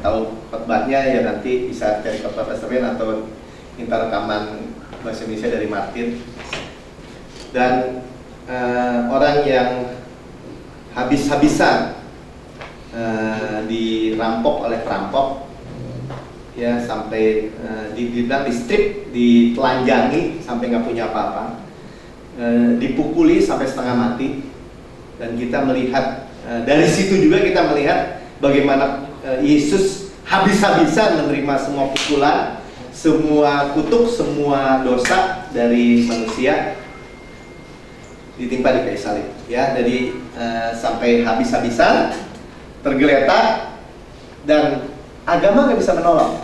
tahu khotbahnya ya nanti bisa cari khotbah Pastor Ben atau minta rekaman bahasa Indonesia dari Martin. Dan orang yang habis-habisan dirampok oleh perampok, ya sampai dibilang di strip, ditelanjangi sampai nggak punya apa-apa, dipukuli sampai setengah mati. Dan kita melihat dari situ juga kita melihat bagaimana Yesus habis-habisan menerima semua pukulan, semua kutuk, semua dosa dari manusia, ditimpa di kayu salib. Ya, jadi sampai habis-habisan, tergeletak, dan agama nggak bisa menolong.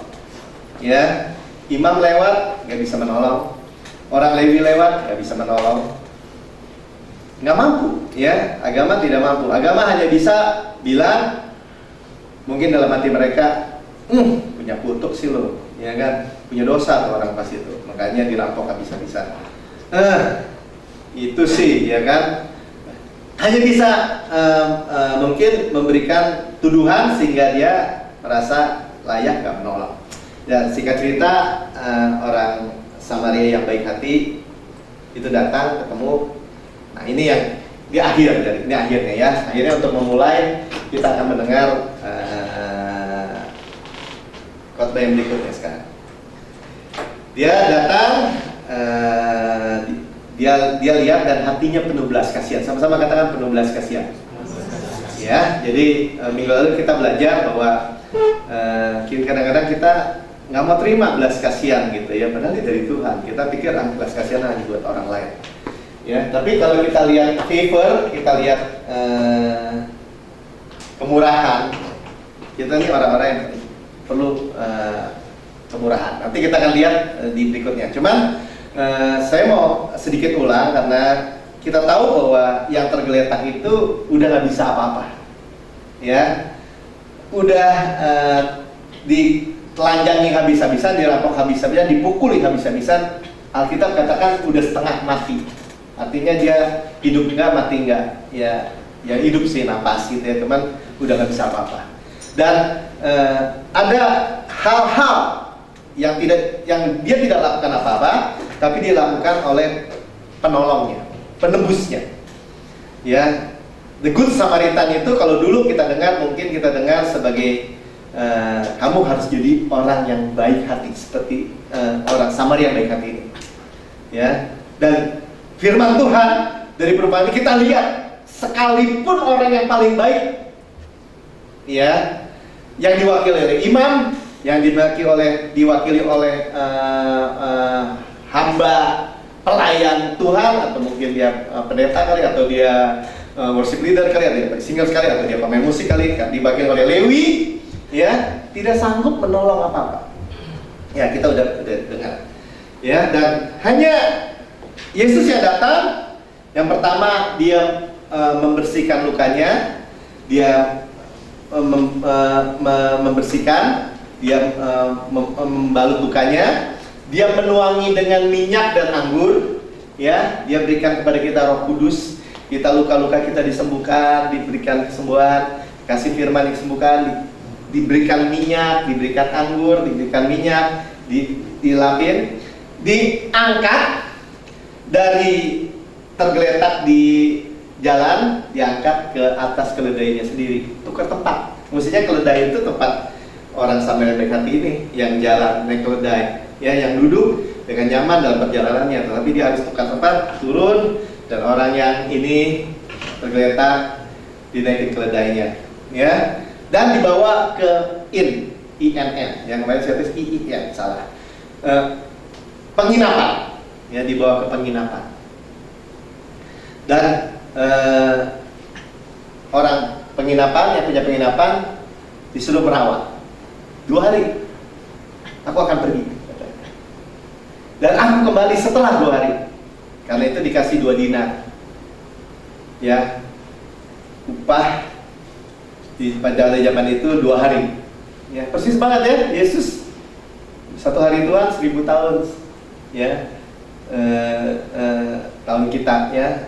Ya, imam lewat nggak bisa menolong, orang Lewi lewat nggak bisa menolong, nggak mampu. Ya, agama tidak mampu. Agama hanya bisa bilang, mungkin dalam hati mereka, punya kutuk sih lo, ya kan, punya dosa tuh orang pas itu, makanya dirampok habis-habisan. Itu sih, ya kan, hanya bisa mungkin memberikan tuduhan sehingga dia merasa layak gak menolong. Dan singkat cerita, orang Samaria yang baik hati itu datang ketemu. Nah, ini yang di akhir, ini akhirnya ya. Akhirnya untuk memulai kita akan mendengar khotbah yang berikutnya sekarang. Dia datang, dia lihat dan hatinya penuh belas kasihan. Sama-sama katakan penuh belas kasihan. Ya, jadi minggu lalu kita belajar bahwa kadang-kadang kita nggak mau terima belas kasihan gitu ya, padahal ini dari Tuhan. Kita pikir belas kasihan hanya buat orang lain. Ya, tapi kalau kita lihat favor, kita lihat kemurahan, kita ini orang-orang yang perlu kemurahan. Nanti kita akan lihat di berikutnya. Cuman saya mau sedikit ulang karena kita tahu bahwa yang tergeletak itu udah nggak bisa apa-apa, ya, udah ditelanjangi habis-habisan, dirampok habis-habisan, dipukuli habis-habisan. Alkitab katakan udah setengah mati, artinya dia hidup nggak, mati nggak, ya hidup sih, napas gitu ya, teman, udah nggak bisa apa-apa. Dan ada hal-hal yang dia tidak lakukan apa-apa, tapi dilakukan oleh penolongnya, penebusnya. Ya, the Good Samaritan itu kalau dulu kita dengar, mungkin kita dengar sebagai kamu harus jadi orang yang baik hati seperti orang Samaria yang baik hati ini. Ya, dan firman Tuhan dari perumpamaan ini kita lihat, sekalipun orang yang paling baik, ya, yang diwakili oleh imam, yang diwakili oleh hamba pelayan Tuhan, atau mungkin dia pendeta kali, atau dia worship leader kali, atau dia singer kali, atau dia pemain musik kali, diwakili oleh Lewi, ya, tidak sanggup menolong apa-apa. Ya, kita udah dengar. Ya, dan hanya Yesus yang datang. Yang pertama dia membersihkan lukanya, dia membersihkan, dia membalut lukanya, dia menuangi dengan minyak dan anggur, ya, dia berikan kepada kita Roh Kudus, kita luka-luka kita disembuhkan, diberikan kesembuhan, kasih firman disembuhkan, diberikan minyak, diberikan anggur, diberikan minyak, dilapin, diangkat dari tergeletak di jalan, diangkat ke atas keledainya sendiri, tukar tempat. Maksudnya keledai itu tempat orang Samaria baik hati ini yang jalan naik keledai, ya, yang duduk dengan nyaman dalam perjalanannya, tetapi dia harus tukar tempat, turun, dan orang yang ini tergeletak dinaikin keledainya, ya, dan dibawa ke INN, yang kemarin saya tulis IIN, salah, penginapan, ya, dibawa ke penginapan. Dan orang penginapan yang punya penginapan disuruh merawat 2 hari. Aku akan pergi, dan aku kembali setelah 2 hari. Karena itu dikasih 2 dinar, ya, upah pada zaman itu 2 hari. Ya, persis banget ya, Yesus 1 hari Tuhan 1000 tahun, ya, tahun kita, ya,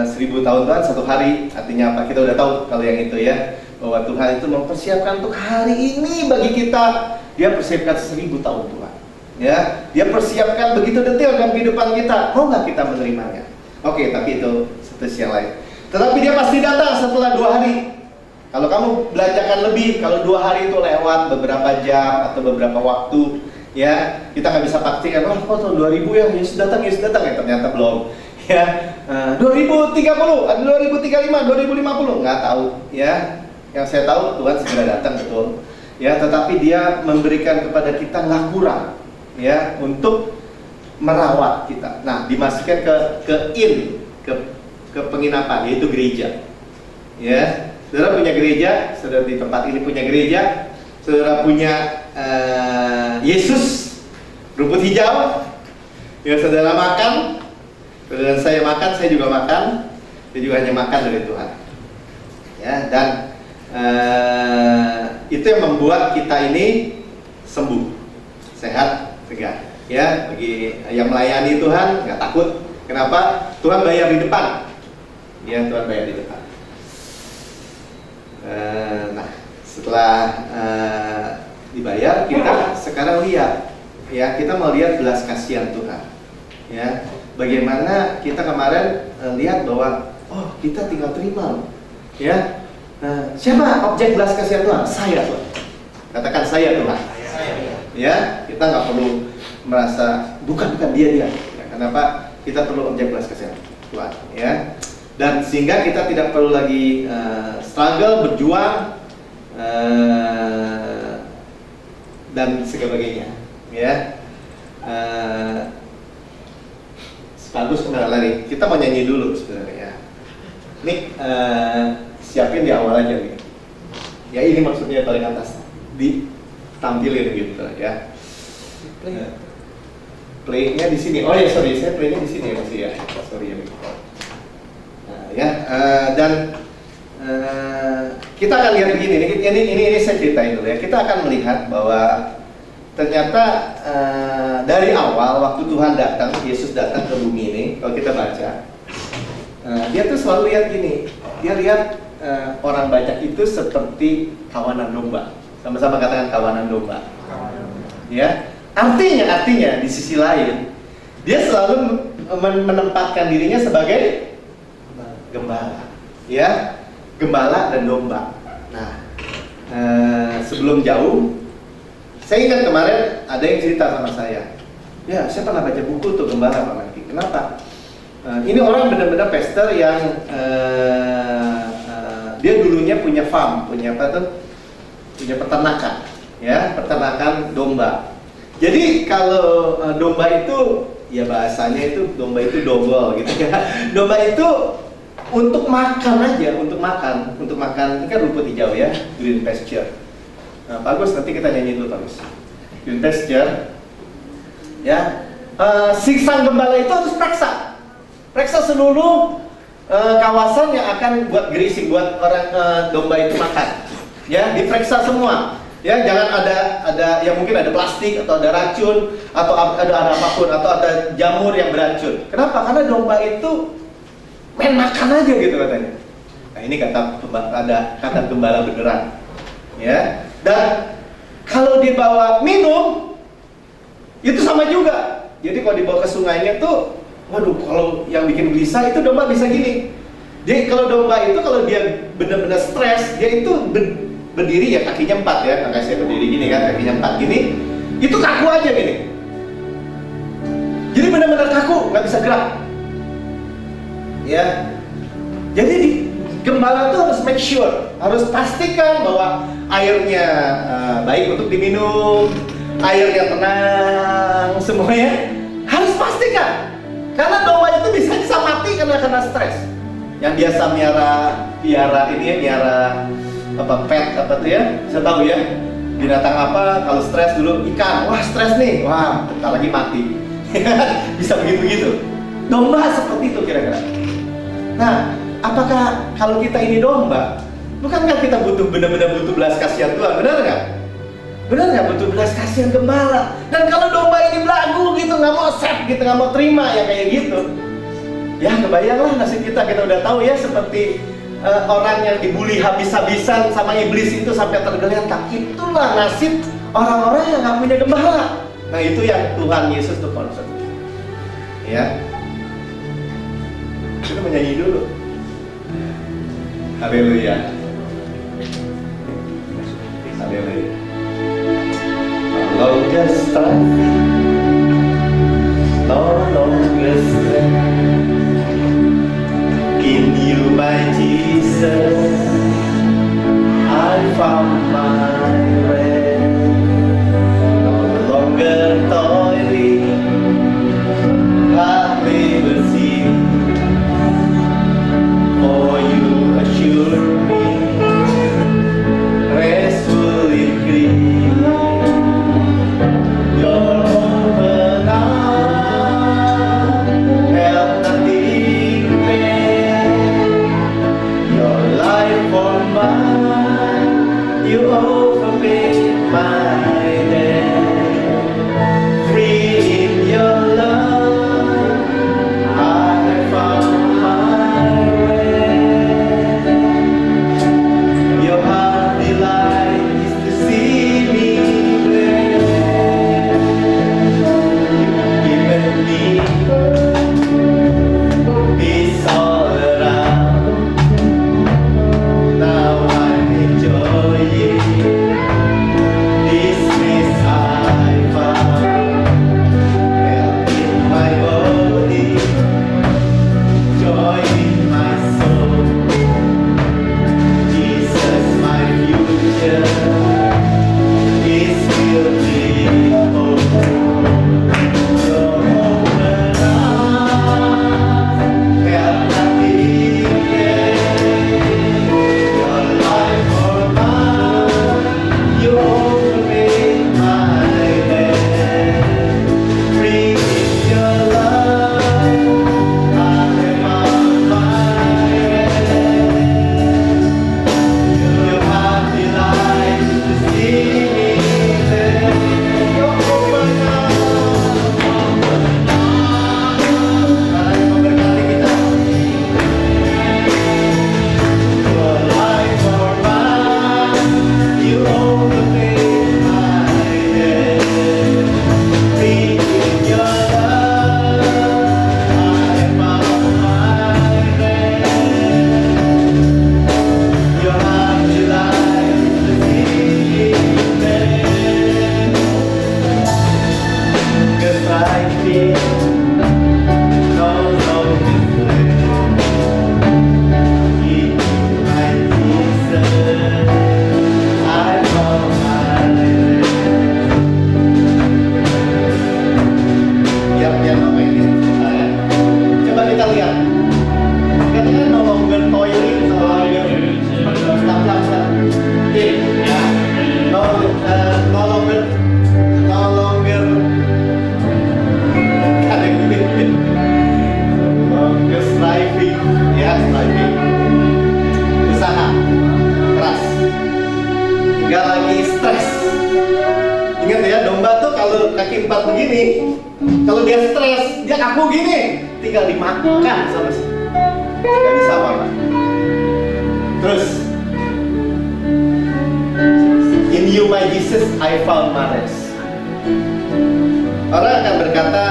1000 tahun Tuhan 1 hari, artinya apa? Kita udah tahu kalau yang itu, ya, bahwa Tuhan itu mempersiapkan untuk hari ini bagi kita. Dia persiapkan 1000 tahun Tuhan. Ya, dia persiapkan begitu detail dalam kehidupan kita. Mau nggak kita menerimanya? Oke, tapi itu status yang lain. Tetapi dia pasti datang setelah 2 hari. Kalau kamu belanjakan lebih, kalau 2 hari itu lewat beberapa jam atau beberapa waktu, ya kita nggak bisa pastikan. Oh, kok tahun 2000 ya, Yesus datang ya, ternyata belum. Ya, 2030, 2035, 2050 nggak tahu. Ya, yang saya tahu Tuhan segera datang, betul. Ya, tetapi Dia memberikan kepada kita nggak kurang, ya, untuk merawat kita. Nah, dimasukkan ke penginapan, yaitu gereja. Ya, saudara punya gereja, saudara di tempat ini punya gereja, saudara punya Yesus, rumput hijau, ya saudara makan, dan saya makan, saya juga makan, saya juga hanya makan dari Tuhan. Ya, dan itu yang membuat kita ini sembuh, sehat, segar. Ya, bagi yang melayani Tuhan nggak takut. Kenapa? Tuhan bayar di depan. Ya, Tuhan bayar di depan. Nah, setelah dibayar, kita sekarang lihat, ya, kita mau lihat belas kasihan Tuhan. Ya, bagaimana kita kemarin lihat bahwa, oh, kita tinggal terima, ya. Siapa objek belas kasihan Tuhan? Saya, Tuhan. Katakan saya, Tuhan. Ya, kita nggak perlu merasa bukan dia. Ya, kenapa? Kita perlu objek belas kasihan Tuhan, ya. Dan sehingga kita tidak perlu lagi struggle, berjuang, dan sebagainya, ya. Bagus kembali lagi. Kita mau nyanyi dulu sebenarnya. Nih, siapin di awal aja nih. Ya, ini maksudnya paling atas ditampilin gitu ya. Play-nya di sini. Oh ya, sorry, saya play-nya di sini ya masih ya. Sorry ya. Nah, ya, dan kita akan lihat begini. Ini saya ceritain dulu ya. Kita akan melihat bahwa ternyata dari awal waktu Tuhan datang, Yesus datang ke bumi ini, kalau kita baca, dia tuh selalu lihat gini. Dia lihat orang banyak itu seperti kawanan domba. Sama-sama katakan kawanan domba. Ya. Artinya di sisi lain, dia selalu menempatkan dirinya sebagai gembala, ya, gembala dan domba. Nah, sebelum jauh, saya ingat kemarin ada yang cerita sama saya. Ya, saya pernah baca buku tuh Gembala Pak Marki. Kenapa? Ini orang benar-benar pastor yang dia dulunya punya farm, punya apa tuh? Punya peternakan, ya, peternakan domba. Jadi kalau domba itu, ya bahasanya itu domba itu double gitu ya. Domba itu untuk makan aja, untuk makan. Ini kan rumput hijau ya, green pasture. Nah, bagus, nanti kita nyanyi dulu bagus. Green pasture, ya. Si sang gembala itu harus periksa seluruh kawasan yang akan buat grazing, buat orang domba itu makan. Ya, diperiksa semua. Ya, jangan ada ya mungkin ada plastik atau ada racun atau ada apapun atau ada jamur yang beracun. Kenapa? Karena domba itu main makan aja gitu katanya. Nah, ini kata gembala beneran. Ya. Dan kalau dibawa minum itu sama juga. Jadi kalau dibawa ke sungainya tuh, waduh, kalau yang bikin gelisah itu domba bisa gini. Jadi kalau domba itu kalau dia benar-benar stres, dia itu berdiri ya kakinya 4 ya, kakak saya berdiri gini kan, kakinya 4 gini, itu kaku aja gini. Jadi benar-benar kaku, nggak bisa gerak. Ya, jadi gembala tuh harus make sure, harus pastikan bahwa airnya baik untuk diminum, airnya tenang, semuanya harus pastikan. Karena domba itu bisa mati karena stres. Yang biasa piara ini ya, piara apa pet apa tuh ya, saya tahu ya, binatang apa kalau stres dulu ikan, wah stres nih, wah bentar lagi mati. Bisa begitu. Domba seperti itu kira-kira. Nah, apakah kalau kita ini domba, bukankah kita benar-benar butuh belas kasihan Tuhan, benar nggak? Benar nggak, butuh belas kasihan gembala? Dan kalau domba ini belagu gitu, nggak mau accept gitu, nggak mau terima ya kayak gitu, ya kebayanglah nasib kita udah tahu ya, seperti orang yang dibully habis-habisan sama iblis itu sampai tergeletak. Itulah nasib orang-orang yang nggak punya gembala. Nah itu yang Tuhan Yesus tuh concern. Ya, kita menyanyi dulu. Haleluya. Haleluya. No longer strife, no longer strength. In you, my Jesus, I found my rest. No longer toiling, but liberty. For you assure me, rest will increase. Your open arms held nothing back. Your life for mine, you overpaid my debt. Free in your love, I found my way. Your heart delight is to see me blessed. You've given me peace all around. Now I'm enjoying this peace I found. Health in my body, joy in my soul. Jesus, my future is filled with hope. Your open arms held nothing back. Your life for mine, you overpaid my debt. Free in your love, I found my rest. Your heart delights to see me there. Your open arms, Tuhan memberkati kita. Your life for mine, you overpaid my debt. Free in your love, I found my rest. Your heart delights to see me there. 'Cause I feel no longer slave. In you, my Jesus, I found my rest. Biar piano mainin. Coba kita lihat. Katanya no longer toiling, no longer pelan-pelan. Ya. No longer longer striving, ya striving. Usaha keras. Nggak lagi stres. Ingat ya, domba tuh kalau kaki 4 begini, kalau dia stres, dia kaku gini, tinggal dimakan sama sih. Nggak bisa apa-apa. Terus, in you, my Jesus, I found my rest. Orang akan berkata,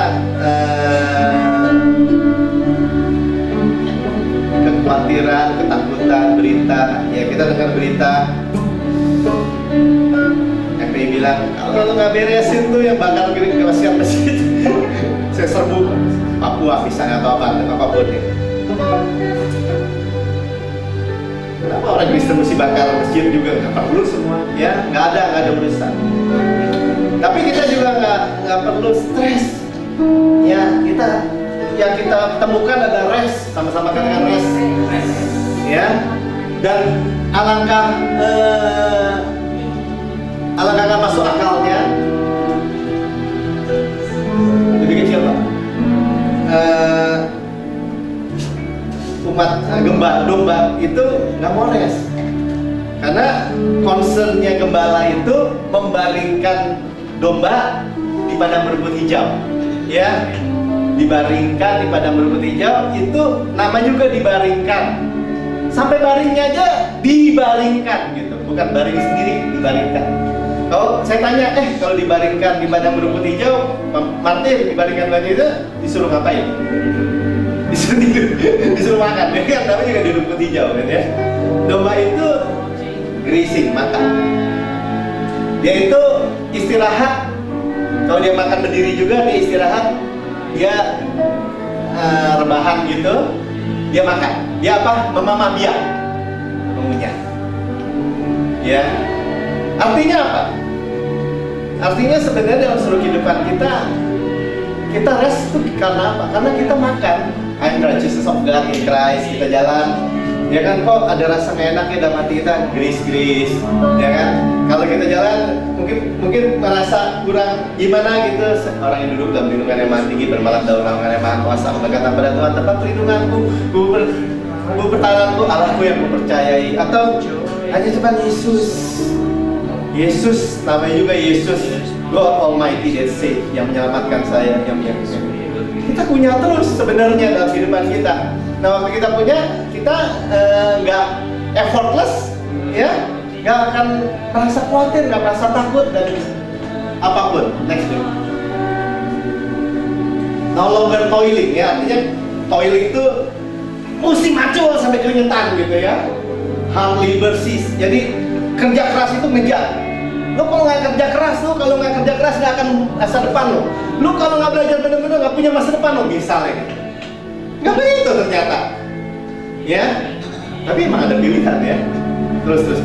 kekhawatiran, ketakutan, berita. Ya kita dengar berita, FPI bilang, kalau lo nggak beresin tuh yang bakal kirim ke masjid, saya serbu Papua misalnya atau apapun ya. Kenapa orang Kristen mesti bakar masjid juga? Nggak perlu semua, ya nggak ada urusan. Tapi kita juga nggak perlu stres. Ya yang kita temukan ada rest, sama-sama katakan rest. Ya, dan alangkah nggak masuk akalnya. Lebih kecil Pak. Umat domba itu nggak mau rest. Karena concernnya gembala itu membaringkan domba di padang berbut hijau, ya, dibaringkan di padang berbut hijau itu nama juga dibaringkan. Sampai baringnya aja dibaringkan gitu, bukan baring sendiri, dibaringkan. Kalau saya tanya, kalau dibaringkan di padang berumput hijau, Martin dibaringkan baju itu disuruh ngapain? Disuruh tidur, disuruh makan. Ya kan, namanya juga di rumput hijau kan ya. Domba itu grazing, makan. Dia itu istirahat. Kalau dia makan berdiri juga, dia istirahat. Dia rebahan gitu. Dia makan. Dia apa? Memamah biak, mengunyah. Ya. Artinya apa? Artinya sebenarnya dalam seluruh kehidupan kita rest itu karena apa? Karena kita makan. I'm righteousness of God in Christ. Kita jalan, ya kan, kok ada rasa nggak enak ya dalam hati kita, grace, ya kan? Kalau kita jalan, mungkin merasa kurang gimana gitu. Orang yang duduk dalam lindungan yang maha tinggi, bermalam dalam naungan yang maha kuasa, berkata pada Tuhan, tempat perlindunganku, pertahananku, Allahku yang kupercayai. Atau hanya cuma Yesus, namanya juga Yesus, God Almighty that save, yang menyelamatkan saya, yang menyelamatkan. Kita punya terus sebenarnya dalam kehidupan kita. Nah, waktu kita punya, kita nggak effortless, ya, nggak akan merasa khawatir, nggak merasa takut dan apapun. Next dulu. No longer toiling, ya, artinya toiling itu mesti macul sampai keringetan gitu ya. Hardly bersih. Jadi kerja keras itu ngejar. Lu kalau nggak kerja keras, nggak akan masa depan lo. Lu kalau nggak belajar benar-benar nggak punya masa depan lo, misalnya. Nggak begitu ternyata, ya. Tapi emang ada pilihan ya. Terus.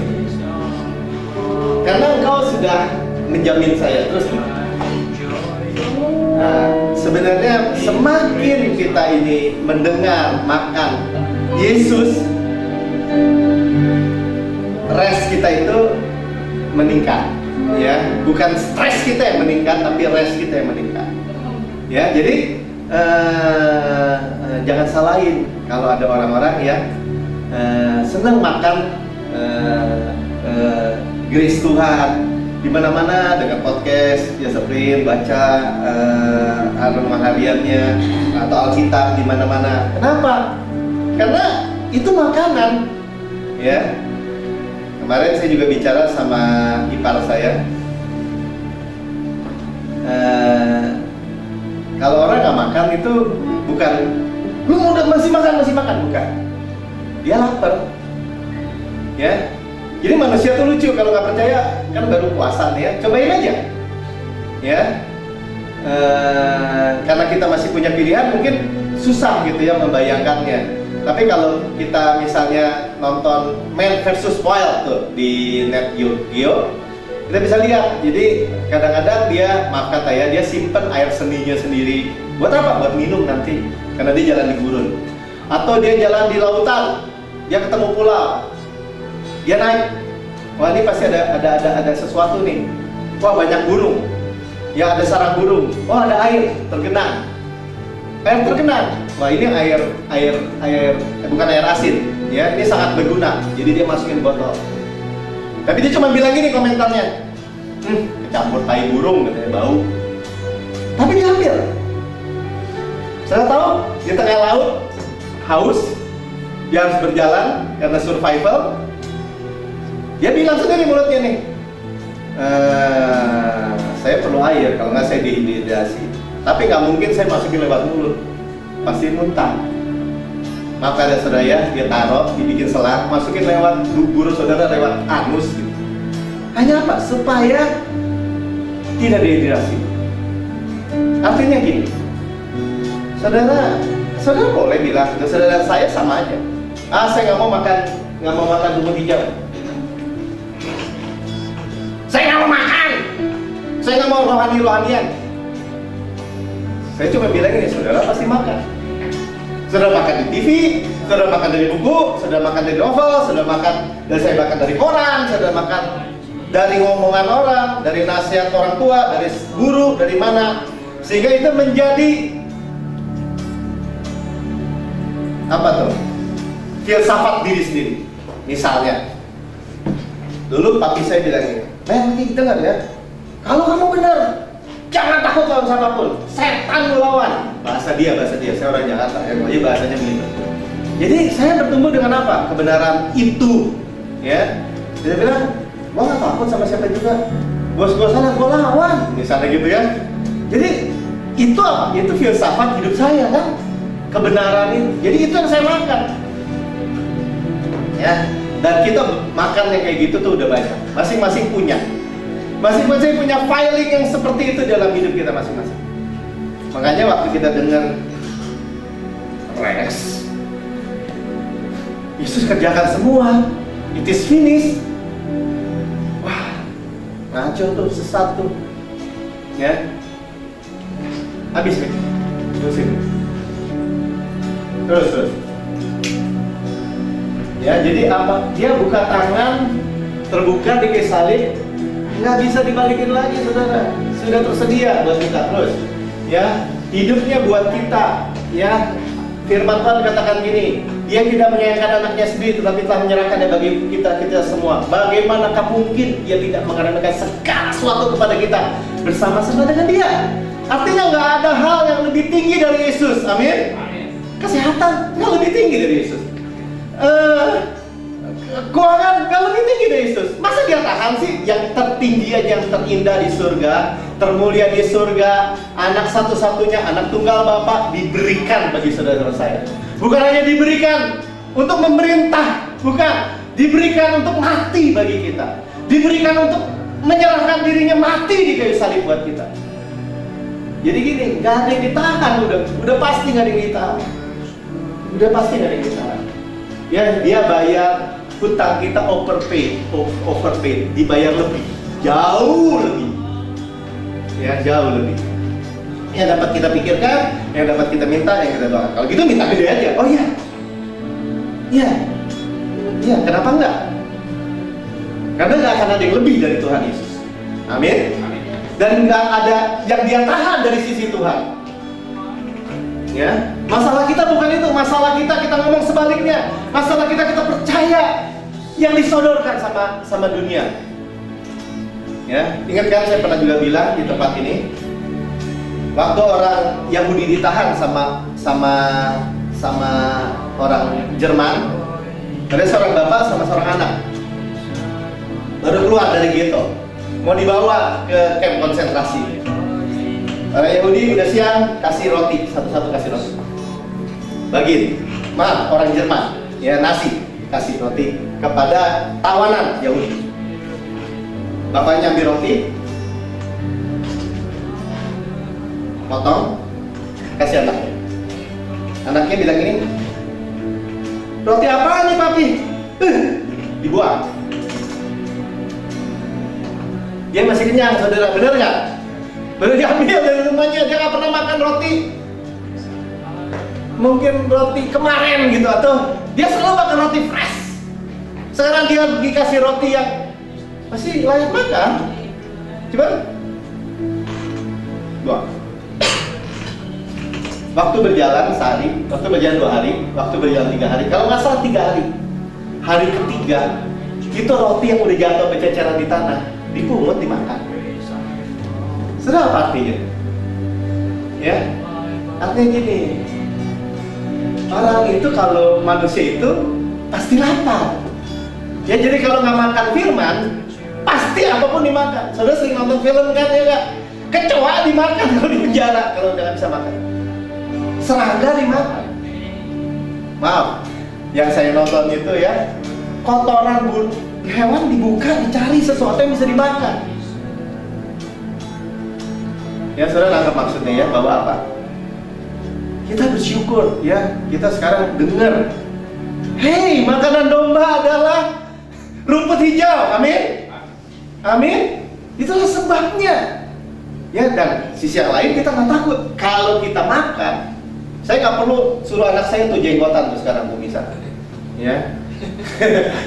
Karena engkau sudah menjamin saya terus. Nah, sebenarnya semakin kita ini mendengar, makan Yesus, rest kita itu meningkat, ya. Bukan stres kita yang meningkat, tapi rest kita yang meningkat, ya. Jadi jangan salahin kalau ada orang-orang yang senang makan grace Tuhan di mana-mana dengan podcast, ya, sprint, baca renungan hariannya atau Alkitab di mana-mana. Kenapa? Karena itu makanan, ya. Kemarin saya juga bicara sama ipar saya. Kalau orang nggak makan itu bukan lu masih makan, bukan. Dia lapar, ya. Jadi manusia tuh lucu, kalau nggak percaya, kan baru puasa nih ya, cobain aja, ya. Karena kita masih punya pilihan, mungkin susah gitu ya membayangkannya. Tapi kalau kita misalnya nonton Man vs Wild tuh di Net Geo, kita bisa lihat. Jadi kadang-kadang dia, maaf kata ya, dia simpen air seninya sendiri. Buat apa? Buat minum nanti, karena dia jalan di gurun. Atau dia jalan di lautan, dia ketemu pulau, dia naik. Wah, ini pasti ada sesuatu nih. Wah, banyak burung. Ya, ada sarang burung. Oh, ada air tergenang. Air tergenang. Wah, ini air bukan air asin, ya. Ini sangat berguna. Jadi dia masukin botol. Tapi dia cuma bilang gini komentarnya, kecampur tai burung, katanya, bau. Tapi diambil. Saya tahu di tengah laut haus, dia harus berjalan karena survival. Dia bilang sendiri mulutnya nih, saya perlu air, kalau nggak saya dehidrasi. Tapi nggak mungkin saya masukin lewat mulut, pasti muntah. Maka ada saudara ya, dia taruh, dibikin selang, masukin lewat dubur saudara, lewat anus gitu. Hanya apa? Supaya tidak dehidrasi. Artinya gini, saudara boleh bilang, saudara saya sama aja. Saya nggak mau makan rumput hijau. Saya nggak mau makan. Saya nggak mau rohanian. Saya cuma bilang ini, saudara pasti makan. Saudara makan di TV, saudara makan dari buku, saudara makan dari novel, saudara makan dari koran, saudara makan dari ngomongan orang, dari nasihat orang tua, dari guru, dari mana, sehingga itu menjadi apa tuh? Filsafat diri sendiri. Misalnya, dulu papi saya bilang ini, nanti dengar ya, kalau kamu benar, jangan takut lawan siapapun, setan melawan. Bahasa dia, saya orang Jakarta, ya, bahasanya begitu. Jadi saya bertumbuh dengan apa? Kebenaran itu, ya. Dia bilang, gua nggak takut sama siapa juga. Bos-bos sana gua lawan, misalnya gitu ya. Jadi itu apa? Itu filsafat hidup saya kan, kebenaran itu. Jadi itu yang saya makan, ya. Dan kita makan yang kayak gitu tuh udah banyak. Masing-masing punya filing yang seperti itu dalam hidup kita masing-masing. Makanya waktu kita dengar Rex, Yesus kerjakan semua, it is finished. Wah, ngaco tuh, sesat tuh, ya. Habis nih, terus. Ya, jadi apa? Dia buka tangan, terbuka di kayu salib, nggak bisa dibalikin lagi, saudara. Sudah tersedia buat kita terus. Ya, hidupnya buat kita. Ya, firman Tuhan katakan gini, Dia tidak menyayangkan anaknya sendiri, tetapi telah menyerahkannya bagi kita semua. Bagaimanakah mungkin Dia tidak mengaruniakan segala sesuatu kepada kita bersama-sama dengan Dia? Artinya nggak ada hal yang lebih tinggi dari Yesus. Amin. Kesehatan nggak lebih tinggi dari Yesus. Keuangan nggak lebih tinggi dari Yesus. Masa Dia tahan sih? Yang tertinggi aja, yang terindah di surga, termulia di surga, anak satu-satunya, anak tunggal Bapa diberikan bagi saudara-saudara saya. Bukan hanya diberikan untuk memerintah, bukan, diberikan untuk mati bagi kita, diberikan untuk menyerahkan dirinya mati di kayu salib buat kita. Jadi gini, nggak ada yang ditahan, udah pasti nggak ada yang ditahan, udah pasti nggak ada yang ditahan. Ya, Dia bayar hutang kita overpaid, dibayar lebih, jauh lebih, ya jauh lebih. Yang dapat kita pikirkan, yang dapat kita minta, yang kita doakan. Kalau gitu minta gede aja. Oh iya, kenapa enggak? Karena nggak akan ada yang lebih dari Tuhan Yesus. Amin. Dan nggak ada yang Dia tahan dari sisi Tuhan. Ya, masalah kita bukan itu. Masalah kita ngomong sebaliknya. Masalah kita percaya yang disodorkan sama dunia. Ya, ingat kan saya pernah juga bilang di tempat ini, waktu orang Yahudi ditahan sama orang Jerman, ada seorang bapak sama seorang anak baru keluar dari ghetto, mau dibawa ke kamp konsentrasi. Orang Yahudi udah siang, kasih roti, satu-satu kasih roti, bagiin. Maaf, orang Jerman, ya nasi, kasih roti kepada tawanan Yahudi. Bapaknya ambil roti, potong, kasih anaknya. Anaknya bilang ini, roti apa nih papi? Dibuang. Dia masih kenyang, saudara, bener nggak? Baru diambil dari rumahnya, dia nggak pernah makan roti. Mungkin roti kemarin gitu, atau dia selalu makan roti fresh. Sekarang dia dikasih roti yang masih layak makan. Coba, buang. Waktu berjalan sehari, waktu berjalan 2 hari, waktu berjalan 3 hari. Kalau nggak salah 3 hari. Hari ketiga, itu roti yang udah jatuh berceceran di tanah, dipungut, dimakan. Sudah apa artinya? Ya, artinya gini. Orang itu kalau manusia itu pasti lapar. Ya, jadi kalau nggak makan firman, pasti apapun dimakan. Saudara sering nonton film kan ya nggak? Kecoa dimakan kalau di penjara kalau nggak bisa makan. Serangga dimakan. Maaf, yang saya nonton itu ya, kotoran hewan dibuka, dicari sesuatu yang bisa dimakan. Ya, saudara nangkep maksudnya ya, bahwa apa? Kita bersyukur ya, kita sekarang dengar, hei, makanan domba adalah rumput hijau. Amin. Amin. Itulah sebabnya. Ya, dan sisi yang lain kita nggak takut. Kalau kita makan, saya nggak perlu suruh anak saya tuh jenggotan tuh sekarang tuh bisa. Ya.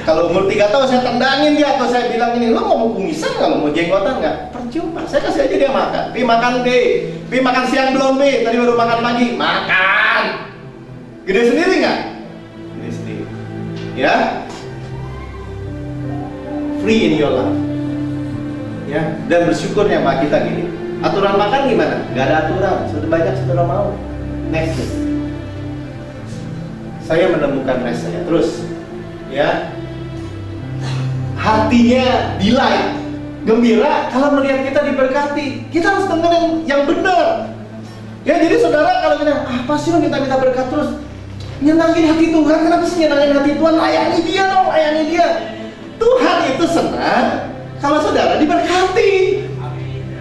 Kalau umur 3 tahun saya tendangin dia, atau saya bilang ini, lo mau kumisan nggak, lo mau jenggotan nggak? Percuma, saya kasih aja dia makan. Pi makan, Pi makan siang belum, Pi? Tadi baru makan pagi. Makan. Gede sendiri nggak? Gede sendiri. Ya. Free in your life. Ya. Dan bersyukurnya Pak kita gini. Aturan makan gimana? Nggak ada aturan. Sudah banyak saudara mau. Next. saya menemukan rest saya. Terus, ya, hatinya delight, gembira kalau melihat kita diberkati. Kita harus dengar yang benar. Ya, jadi saudara kalau kita, apa sih lo minta-minta berkat terus? Nyenangin hati Tuhan, kenapa sih nyenangin hati Tuhan? Layani dia dong, layani dia. Tuhan itu senang kalau saudara diberkati.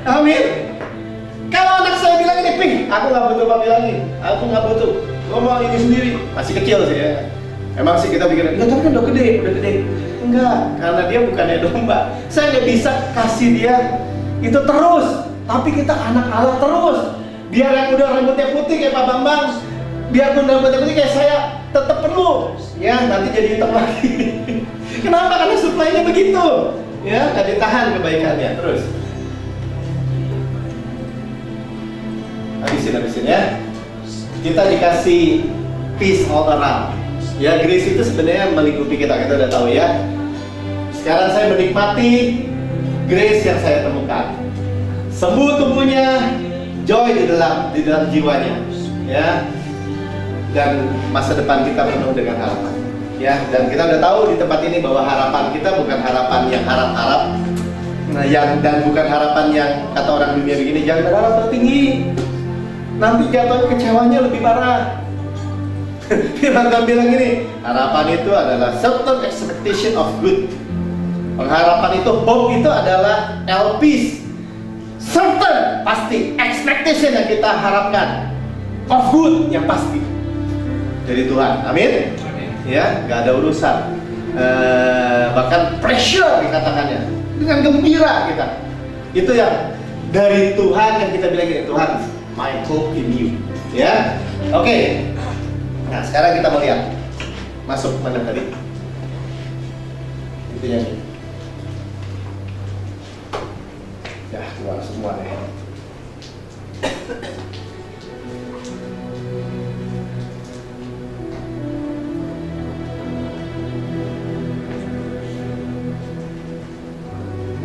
Amin. Kalau anak saya bilang ini, Pih, aku nggak butuh papi lagi, aku nggak butuh, gue mau ini sendiri. Masih kecil sih ya. Emang sih kita pikir, ya tapi kan udah gede. Enggak, karena dia bukannya domba. Saya nggak bisa kasih dia itu terus, tapi kita anak Allah terus. Biar yang udah rambutnya putih kayak Pak Bambang, biar pun rambutnya putih kayak saya, tetap perlu. Ya, nanti jadi hitam lagi. Kenapa? Karena suplainya begitu. Ya, nggak ditahan kebaikannya. Terus habisin ya. Kita dikasih peace all around. Ya, grace itu sebenarnya melingkupi kita udah tahu ya. Sekarang saya menikmati grace yang saya temukan. Sembuh tubuhnya, joy di dalam jiwanya, ya. Dan masa depan kita penuh dengan harapan. Ya, dan kita udah tahu di tempat ini bahwa harapan kita bukan harapan yang harap-harap. Nah, dan bukan harapan yang kata orang dunia begini, jangan berharap tertinggi. Nanti jatuh kecewanya lebih parah. Firman Tuhan bilang gini, harapan itu adalah certain expectation of good. Pengharapan itu, hope itu adalah LPs, certain, pasti, expectation yang kita harapkan of good, yang pasti dari Tuhan. Amin. Ya, nggak ada urusan, bahkan pressure dikatakannya, dengan gembira kita. Itu yang dari Tuhan yang kita bilang gini, Tuhan, my hope in you. Ya, oke. Nah, sekarang kita mau lihat masuk mana tadi? Itu yang ini. Ya, keluar semua deh.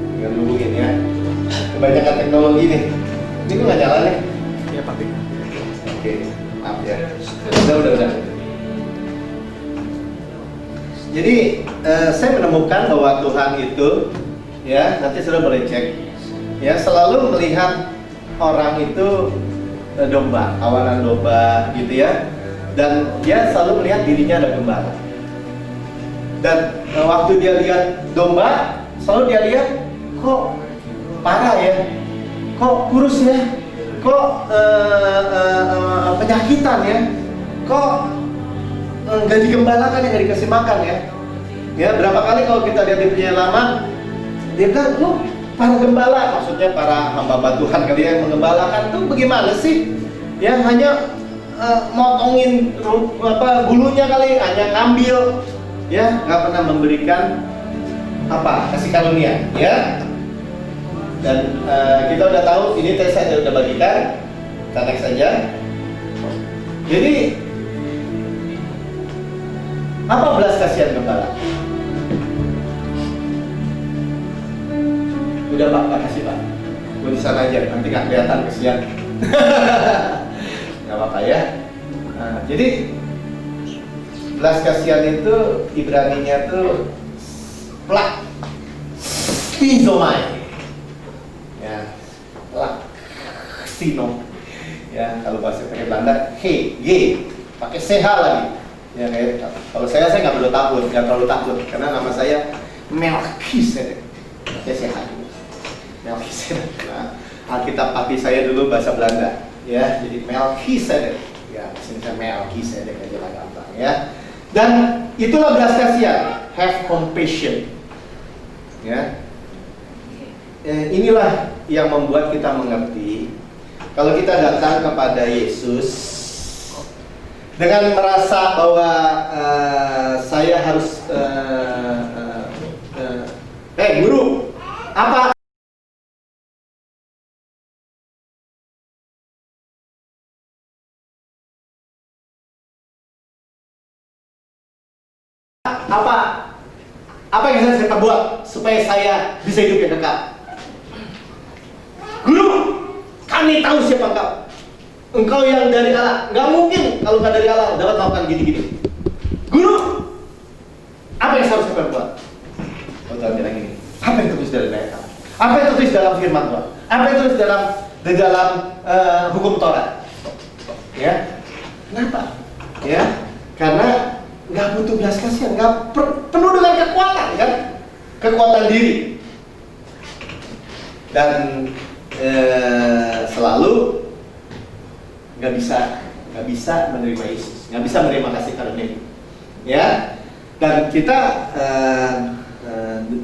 Tinggal nungguin ya. Kebanyakan teknologi nih. Ini kok nggak jalan nih? Ya, Pak. Oke, maaf ya. Udah. Jadi saya menemukan bahwa Tuhan itu, ya, nanti sudah boleh cek, ya, selalu melihat orang itu domba, kawanan domba, gitu ya, dan dia selalu melihat dirinya ada gembala. Dan waktu dia lihat domba, selalu dia lihat, kok parah ya, kok kurus ya, kok penyakitan ya, kok nggak digembalakan ya, nggak dikasih makan ya. Ya, berapa kali kalau kita lihat di penyelaman, dia bilang, lu para gembala, maksudnya para hamba Tuhan kali yang menggembalakan tuh bagaimana sih? Ya, hanya motongin bulunya kali, hanya ngambil, ya, nggak pernah memberikan kasih karunia, ya. Dan kita udah tahu, ini tes saya udah bagikan, kita next saja. Jadi apa belas kasihan gembala? Udah Pak, makasih Pak. Gue di sana aja, nanti nggak kelihatan kesian. Nggak apa-apa ya. Nah, jadi belas kasihan itu Ibraninya tuh plak stizomai. Ya, plak stino. Ya, kalau bahasa pakai Belanda, G, pakai CH lagi. Ya, kayak kalau saya nggak perlu takut, nggak terlalu takut, karena nama saya Melkisedek. Saya sehat. Melkisedek. Nah, Alkitab papi saya dulu bahasa Belanda, ya, jadi Melkisedek. Ya, sini saya Melkisedek aja lah gampang, ya. Dan itulah belas kasihan, have compassion. Ya, inilah yang membuat kita mengerti kalau kita datang kepada Yesus dengan merasa bahwa saya harus guru, apa yang bisa saya perbuat supaya saya bisa hidup yang kekal? Guru, kami tahu siapa engkau. Engkau yang dari Allah. Nggak mungkin kalau nggak dari Allah dapat melakukan gini-gini. Guru, apa yang harus saya perbuat? Oh, Tuhan bilang ini, apa yang tertulis dalam ayat kamu? Apa yang tertulis dalam firman Tuhan? Apa yang tertulis di dalam hukum Taurat? Ya, kenapa? Ya, karena nggak butuh belas kasihan, nggak penuh dengan kekuatan, kan? Kekuatan diri. Dan selalu nggak bisa menerima Yesus, nggak bisa menerima kasih karunia. Ya, dan kita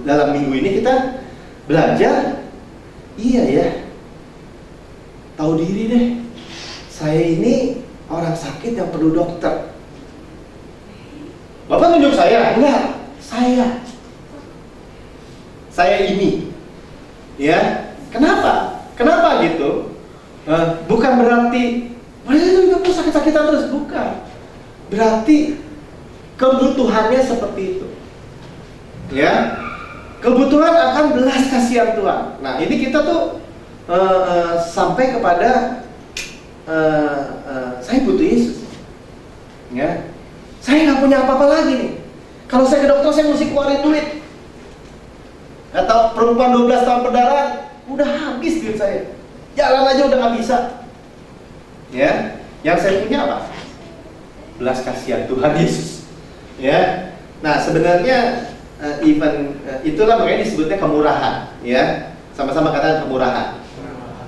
dalam minggu ini kita belajar, iya ya, tahu diri deh. Saya ini orang sakit yang perlu dokter. Bapak tunjuk saya? Enggak, saya ini. Ya, kenapa? Kenapa gitu? Bukan berarti itu sakit-sakitan terus, bukan. Berarti kebutuhannya seperti itu. Ya, kebutuhan akan belas kasihan Tuhan. Nah, ini kita tuh sampai kepada saya butuh Yesus. Ya, saya nggak punya apa-apa lagi nih. Kalau saya ke dokter, saya mesti keluarin duit. Atau perempuan 12 tahun perdarahan, udah habis duit saya. Jalan aja udah nggak bisa. Ya, yang saya punya apa? Belas kasihan Tuhan Yesus. Ya, nah sebenarnya itulah makanya disebutnya kemurahan. Ya, sama-sama katakan kemurahan.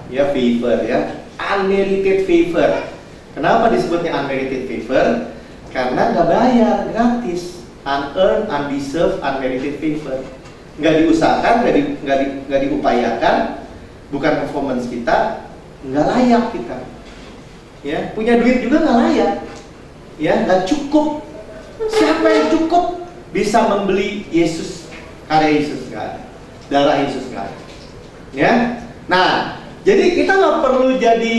Ya, favor ya, unmerited favor. Kenapa disebutnya unmerited favor? Karena nggak bayar, gratis, unearned, undeserved, unmerited favor. Nggak diusahakan, nggak diupayakan, bukan performance kita, nggak layak kita. Ya, punya duit juga nggak layak. Ya, nggak cukup. Siapa yang cukup bisa membeli Yesus? Karya Yesus nggak ada, darah Yesus nggak ada. Ya, nah, jadi kita nggak perlu jadi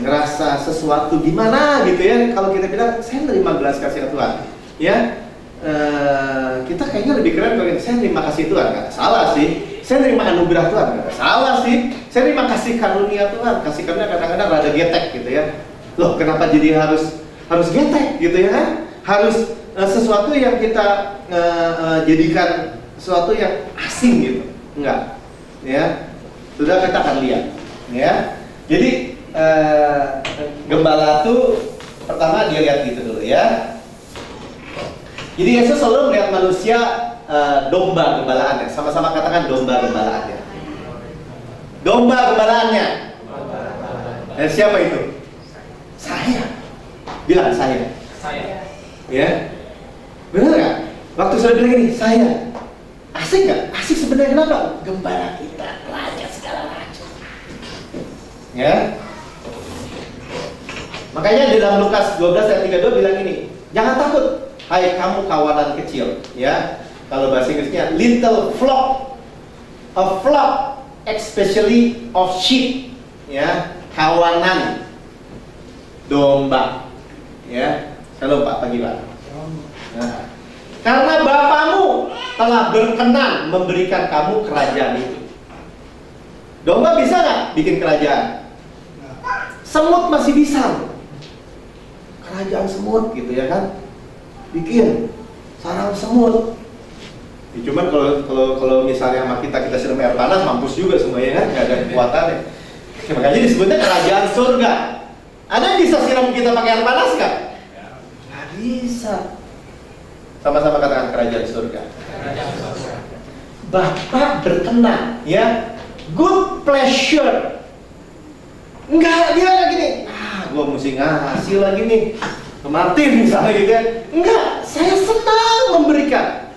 ngerasa sesuatu gimana gitu ya. Kalau kita bilang saya nerima belas kasihan Tuhan, ya, kita kayaknya lebih keren kalau saya terima kasih Tuhan. Nggak salah sih. Saya terima anugerah Tuhan. Nggak salah sih. Saya terima kasih karunia Tuhan. Kasih karunia kadang-kadang rada getek gitu ya. Loh, kenapa jadi harus getek gitu ya kan? Harus sesuatu yang kita jadikan sesuatu yang asing gitu. Enggak. Ya. Sudah, kita akan lihat. Ya. Jadi gembala tuh pertama dia lihat gitu dulu ya. Jadi Yesus selalu melihat manusia domba gembalaannya. Sama-sama katakan domba gembalaannya. Domba gembalaannya. Siapa itu? Saya. Bilang saya. Ya. Benar nggak? Waktu saya bilang ini, saya. Asik nggak? Asik sebenarnya, kenapa? Gembala kita, raja segala macam. Ya. Makanya di dalam Lukas 12 ayat 32 bilang ini, jangan takut, hai kamu kawanan kecil. Ya. Kalau bahasa Inggrisnya little flock, a flock especially of sheep. Ya, kawanan domba. Ya. Kalau Pak pagi Pak. Nah, karena Bapamu telah berkenan memberikan kamu kerajaan itu. Domba bisa nggak bikin kerajaan? Semut masih bisa. Kerajaan semut gitu ya kan? Bikin sarang semut. Ya, cuman kalau misalnya sama kita siram air panas, mampus juga semuanya kan? Nggak ada kekuatannya. Makanya disebutnya kerajaan surga. Ada yang bisa siram kita pakai air panas nggak? Nggak bisa. Sama-sama katakan kerajaan surga. Bapak berkenan, ya, good pleasure. Enggak, dia nggak gini. Gua mesti ngasih lagi nih ke Martin misalnya gitu ya. Enggak, saya senang memberikan.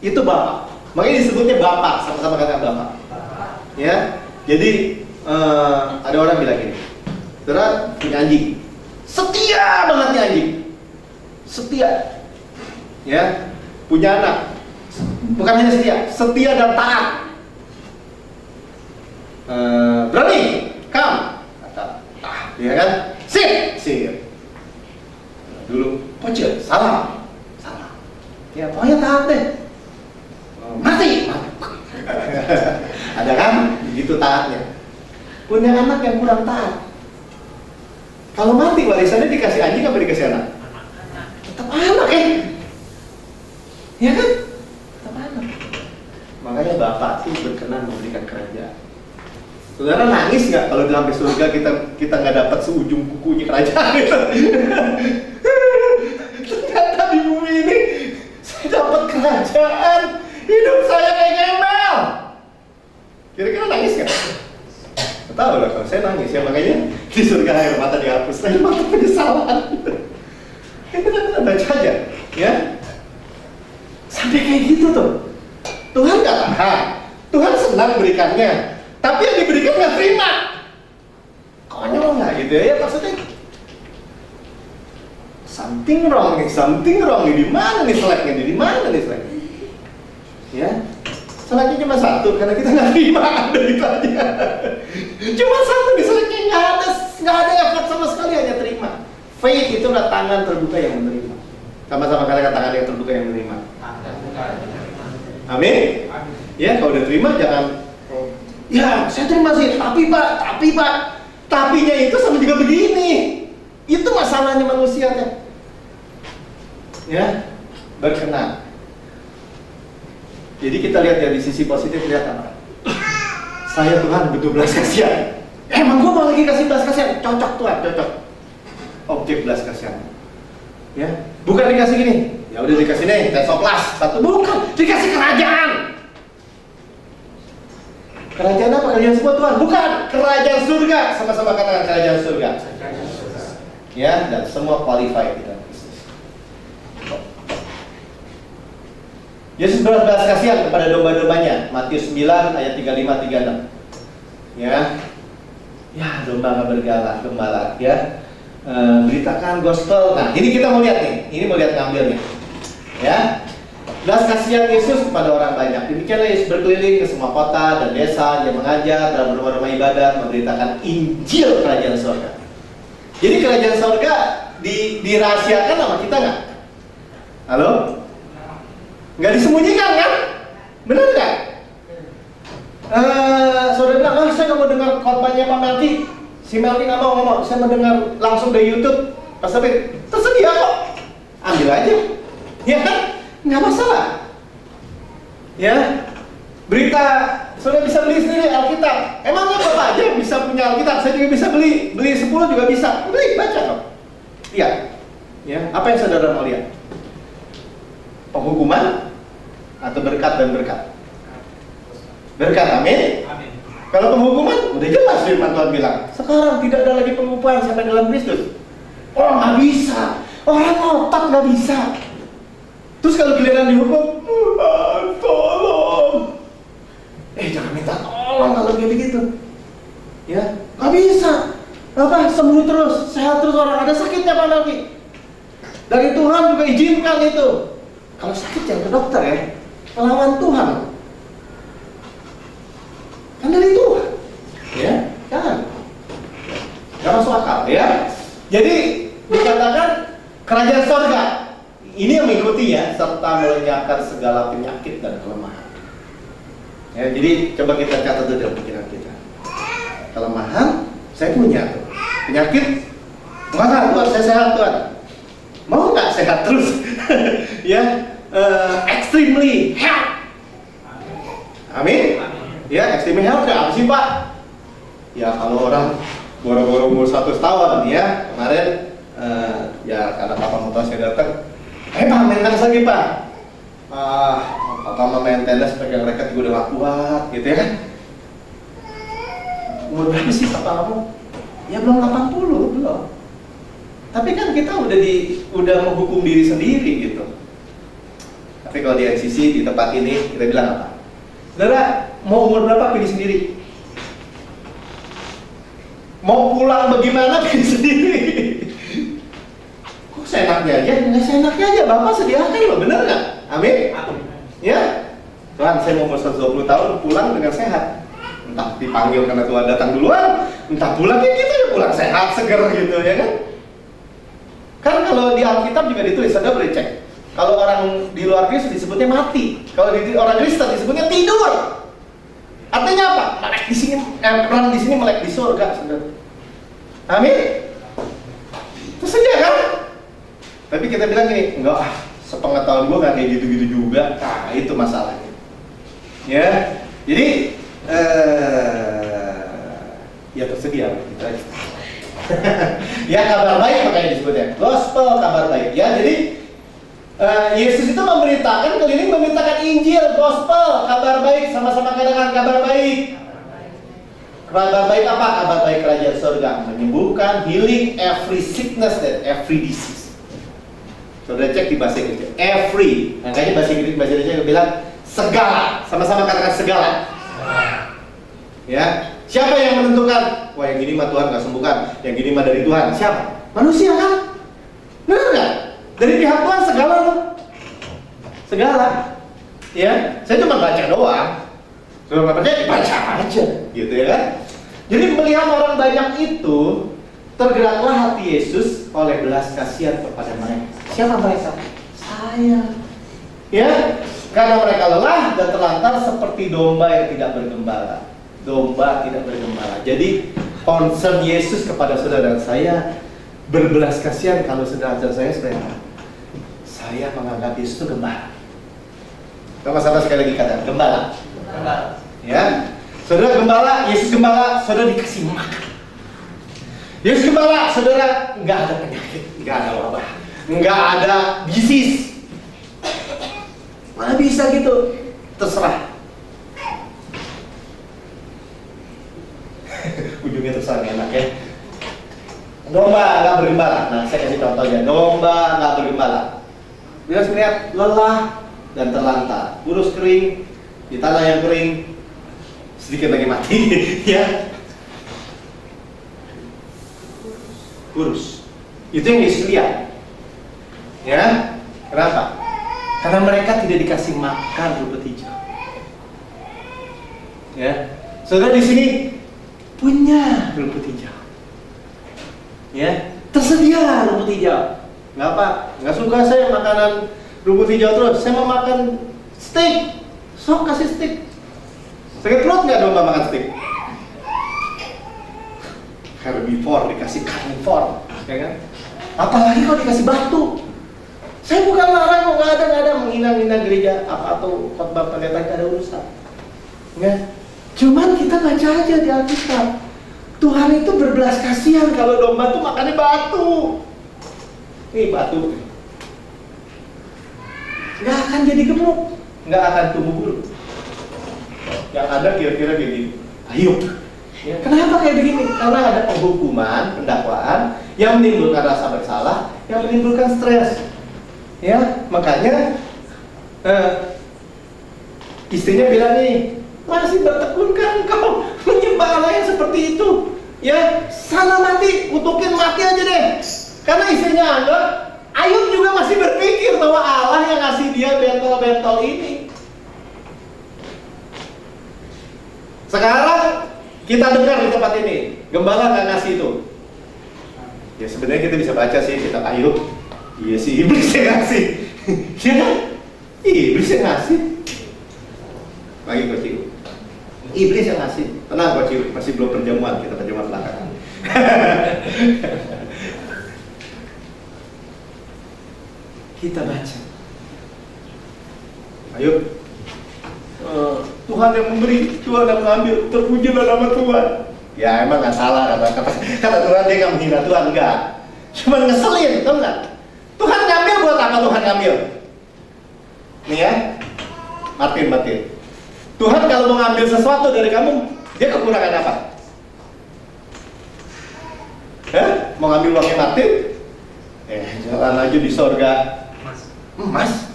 Itu Bapak. Makanya disebutnya Bapak. Sama-sama katakan Bapak. Ya, jadi ada orang bilang gini, saudara punya anjing, setia banget nih anjing, setia. Ya, punya anak, bukan hanya setia dan taat. Berani, come, kata, ya kan, sip. Dulu, pojok, salam. Ya, pokoknya taat deh. Mati. Ada kan, begitu taatnya. Punya anak yang kurang taat. Kalau mati warisannya dikasih anjing apa dikasih anak? Tetap anak ya kan? Tetap anak. Makanya Bapak sih berkenan memberikan kerajaan. Saudara nangis nggak kalau sampai surga kita nggak dapat seujung kukunya kerajaan itu? Ternyata di bumi ini saya dapat kerajaan, hidup saya kayak gembel. Kira-kira nangis nggak? Tahu lah kalau saya nangis ya, makanya di surga air mata dihapus, air mata penyesalan. Kita baca aja, ya. Sampai kayak gitu tuh. Tuhan nggak tahan, Tuhan senang berikannya, tapi yang diberikan nggak terima. Konyol nggak gitu ya? Maksudnya something wrong nih. Di mana nih seleknya? Di mana nih seleknya? Ya. Seleknya cuma satu, karena kita nggak terima, ada itu aja. Cuma satu di seleknya, nggak ada effort sama sekali, hanya terima. Faith itu adalah tangan terbuka yang menerima. Sama-sama katakan tangan yang terbuka yang menerima. Amin. Ya, kalau udah terima jangan. Ya, saya terima sih, tapi pak, tapinya itu sama juga begini. Itu masalahnya manusia kan. Ya, berkenan. Jadi kita lihat ya di sisi positif, lihat apa? Saya Tuhan butuh belas kasihan. Emang gue mau lagi kasih belas kasihan? Cocok Tuhan, cocok. Objek belas kasihan. Ya, bukan dikasih gini. Ya udah dikasih nih, tesoplas satu, bukan, dikasih kerajaan. Kerajaan apa? Kerajaan semua Tuhan? Bukan, kerajaan surga. Sama-sama katakan kerajaan surga. Ya, dan semua qualified kita. Yesus berbelas kasihan kepada domba-dombanya. Matius 9 ayat 35-36. Ya, domba gembala, ya. Beritakan gospel. Nah, ini kita mau lihat nih. Ini mau lihat ngambilnya. Ya, belas kasihan Yesus kepada orang banyak. Demikianlah Yesus berkeliling ke semua kota dan desa, dia mengajar dalam rumah-rumah ibadat, memberitakan Injil kerajaan surga. Jadi kerajaan surga dirahasiakan sama kita nggak? Halo? Nggak disembunyikan kan? Benar nggak? Saudara bilang, saya nggak mau dengar khotbahnya Pak Melti. Si Melti nggak mau, saya mau dengar langsung dari YouTube. Pas sampai tersedia kok, ambil aja, ya kan? Nggak masalah. Ya, berita saudara bisa beli sendiri Alkitab. Emangnya Bapak aja bisa punya Alkitab? Saya juga bisa beli 10 juga bisa. Beli, baca kok. Lihat, ya, apa yang saudara mau lihat? Penghukuman atau berkat dan berkat? Berkat, amin. Kalau penghukuman, udah jelas firman Tuhan bilang, sekarang tidak ada lagi pengupahan sampai dalam Kristus. Orang nggak bisa, orang ngotot nggak bisa. Terus kalau giliran dihukum, tolong. Jangan minta tolong kalau kayak begitu. Ya, nggak bisa. Apa? Sembuh terus, sehat terus orang. Ada sakitnya apa lagi? Dari Tuhan juga izinkan itu. Kalau sakit jangan ke dokter ya, lawan Tuhan. Kan dari Tuhan, ya, jangan. Gak masuk akal, ya. Jadi dikatakan kerajaan surga ini yang mengikuti ya, serta melenyapkan segala penyakit dan kelemahan. Ya, jadi coba kita catat dulu dalam pikiran kita. Kelemahan saya punya tuh. Penyakit, mana Tuhan saya sehat Tuhan. Mau nggak sehat terus? Ya, extremely health. Amin. Ya, extremely health apa sih Pak? Ya kalau orang boro-boro umur 100 tahun ya, kemarin ya karena Papa mau tahu saya datang, Pak main tenis lagi Pak. Papa mau main tenis pegang raket juga udah gak kuat gitu ya kan? Umur berapa sih Papa kamu? Ya belum 80, belum. Tapi kan kita udah menghukum diri sendiri gitu. Tapi kalau di NCC di tempat ini kita bilang apa? Saudara, mau umur berapa pilih sendiri? Mau pulang bagaimana pilih sendiri? Kok seenaknya aja? Nggak seenaknya aja, Bapak sediakan loh, bener nggak? Amin? Ya? Tuhan, saya mau umur 120 tahun pulang dengan sehat. Entah dipanggil karena Tuhan datang duluan, entah pulang ya gitu ya, pulang sehat, seger gitu ya kan? Kan kalau di Alkitab juga ditulis, Anda boleh cek. Kalau orang di luar Kristus disebutnya mati. Kalau di orang Kristen disebutnya tidur. Artinya apa? Melek di sini, melek di surga, saudara. Amin. Maksudnya kan? Tapi kita bilang gini, enggak, sepengetahuan gue nggak kayak gitu-gitu juga. Nah, itu masalahnya. Ya, jadi ya tersedia gitu aja. Ya, kabar baik makanya disebutnya gospel, kabar baik. Ya, jadi Yesus itu memberitakan, keliling memberitakan Injil, gospel, kabar baik, sama-sama katakan kabar baik. Kabar baik apa? Kabar baik kerajaan surga, menyembuhkan, healing every sickness and every disease. Saudara cek di bahasa Inggris, every. Makanya bahasa Indonesia bilang segala, sama-sama katakan segala. Ya, siapa yang menentukan? Wah, yang ini mah Tuhan nggak sembuhkan, yang ini mah dari Tuhan. Siapa? Manusia kan? Benar nggak? Dari pihak Tuhan segala loh. Segala. Ya, saya cuma baca doang. Sudah nggak percaya, baca aja, gitu ya kan? Jadi melihat orang banyak itu, tergeraklah hati Yesus oleh belas kasihan kepada mereka. Siapa mereka? Saya. Ya, karena mereka lelah dan terlantar seperti domba yang tidak bergembala. Domba tidak bergembala. Jadi concern Yesus kepada saudara dan saya berbelas kasihan kalau saudara saya sebenarnya. Saya menganggap Yesus itu gembala. Sama-sama sekali lagi kata gembala. Gembala. Ya, saudara gembala, Yesus gembala, saudara dikasih makan. Yesus gembala, saudara nggak ada penyakit, nggak ada wabah, nggak ada disease. Mana bisa gitu? Terserah. Ujungnya terserah enak ya. Domba nggak bergembala. Nah, saya kasih contohnya. Domba nggak bergembala. Dia melihat lelah dan terlantar, kurus kering di tanah yang kering, sedikit lagi mati, ya. Kurus. Itu yang Yesus lihat. Ya. Kenapa? Karena mereka tidak dikasih makan rumput hijau. Ya. Saudara di sini punya rumput hijau. Ya, tersedia rumput hijau. Nggak apa? Nggak suka saya makanan rumput hijau terus. Saya mau makan steak. Sok kasih steak. Sakit perut nggak domba makan steak? Herbivore dikasih carnivore, ya kan? Apalagi kalau dikasih batu. Saya bukan larang kok, nggak ada menghina-hina gereja apa atau khotbah pendeta, nggak ada urusan. Ya, cuman kita baca aja di Alkitab. Tuhan itu berbelas kasihan kalau domba tuh makannya batu. Nih batu, nggak akan jadi gemuk, nggak akan tumbuh bulu. Yang ada kira-kira kayak gini. Ayo. Ya, kenapa kayak begini? Karena ada penghukuman, pendakwaan yang menimbulkan rasa bersalah, yang menimbulkan stres. Ya, makanya istrinya bilang nih, masih bertekunkah engkau menyembah Allah yang seperti itu? Ya, sana mati, kutukin mati aja deh. Karena istrinya anggap Ayub juga masih berpikir bahwa Allah yang ngasih dia bentol-bentol ini. Sekarang kita dengar di tempat ini, gembala nggak ngasih itu. Ya sebenarnya kita bisa baca sih kitab Ayub. Iya sih, iblis yang ngasih. Ya, iblis yang ngasih. Lagi Coach Ciu. Iblis yang ngasih. Tenang Coach Ciu, masih belum perjamuan, kita perjamuan belakangan. Kita baca. Ayo. Tuhan yang memberi, Tuhan yang mengambil, terpujilah nama Tuhan. Ya emang nggak salah kata Tuhan, dia nggak menghina Tuhan, enggak. Cuma ngeselin, tau nggak? Tuhan ngambil buat apa Tuhan ngambil? Nih ya, Martin. Tuhan kalau mau ngambil sesuatu dari kamu, dia kekurangan apa? Mau ngambil uangnya Martin? Jalan aja di sorga. Emas?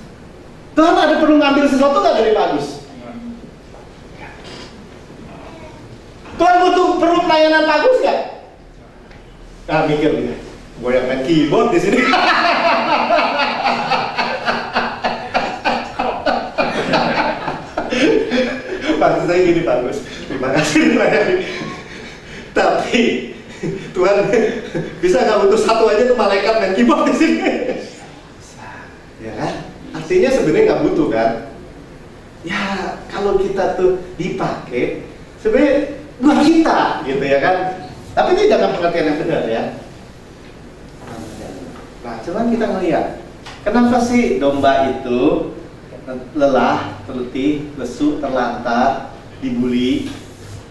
Tuhan ada perlu ngambil sesuatu nggak dari Pak Agus? Tuhan perlu pelayanan Pak Agus nggak? Nah mikir dia, gue yang main keyboard di sini. Maksud saya gini Pak Agus, terima kasih dilayani. Tapi Tuhan bisa nggak butuh satu aja tuh malaikat main keyboard di sini? Ya kan? Artinya sebenarnya nggak butuh kan? Ya kalau kita tuh dipakai sebenarnya buat kita gitu ya kan? Tapi ini dalam pengertian yang benar ya. Cuman kita ngelihat, kenapa sih domba itu lelah, terletih, lesu, terlantar, dibully,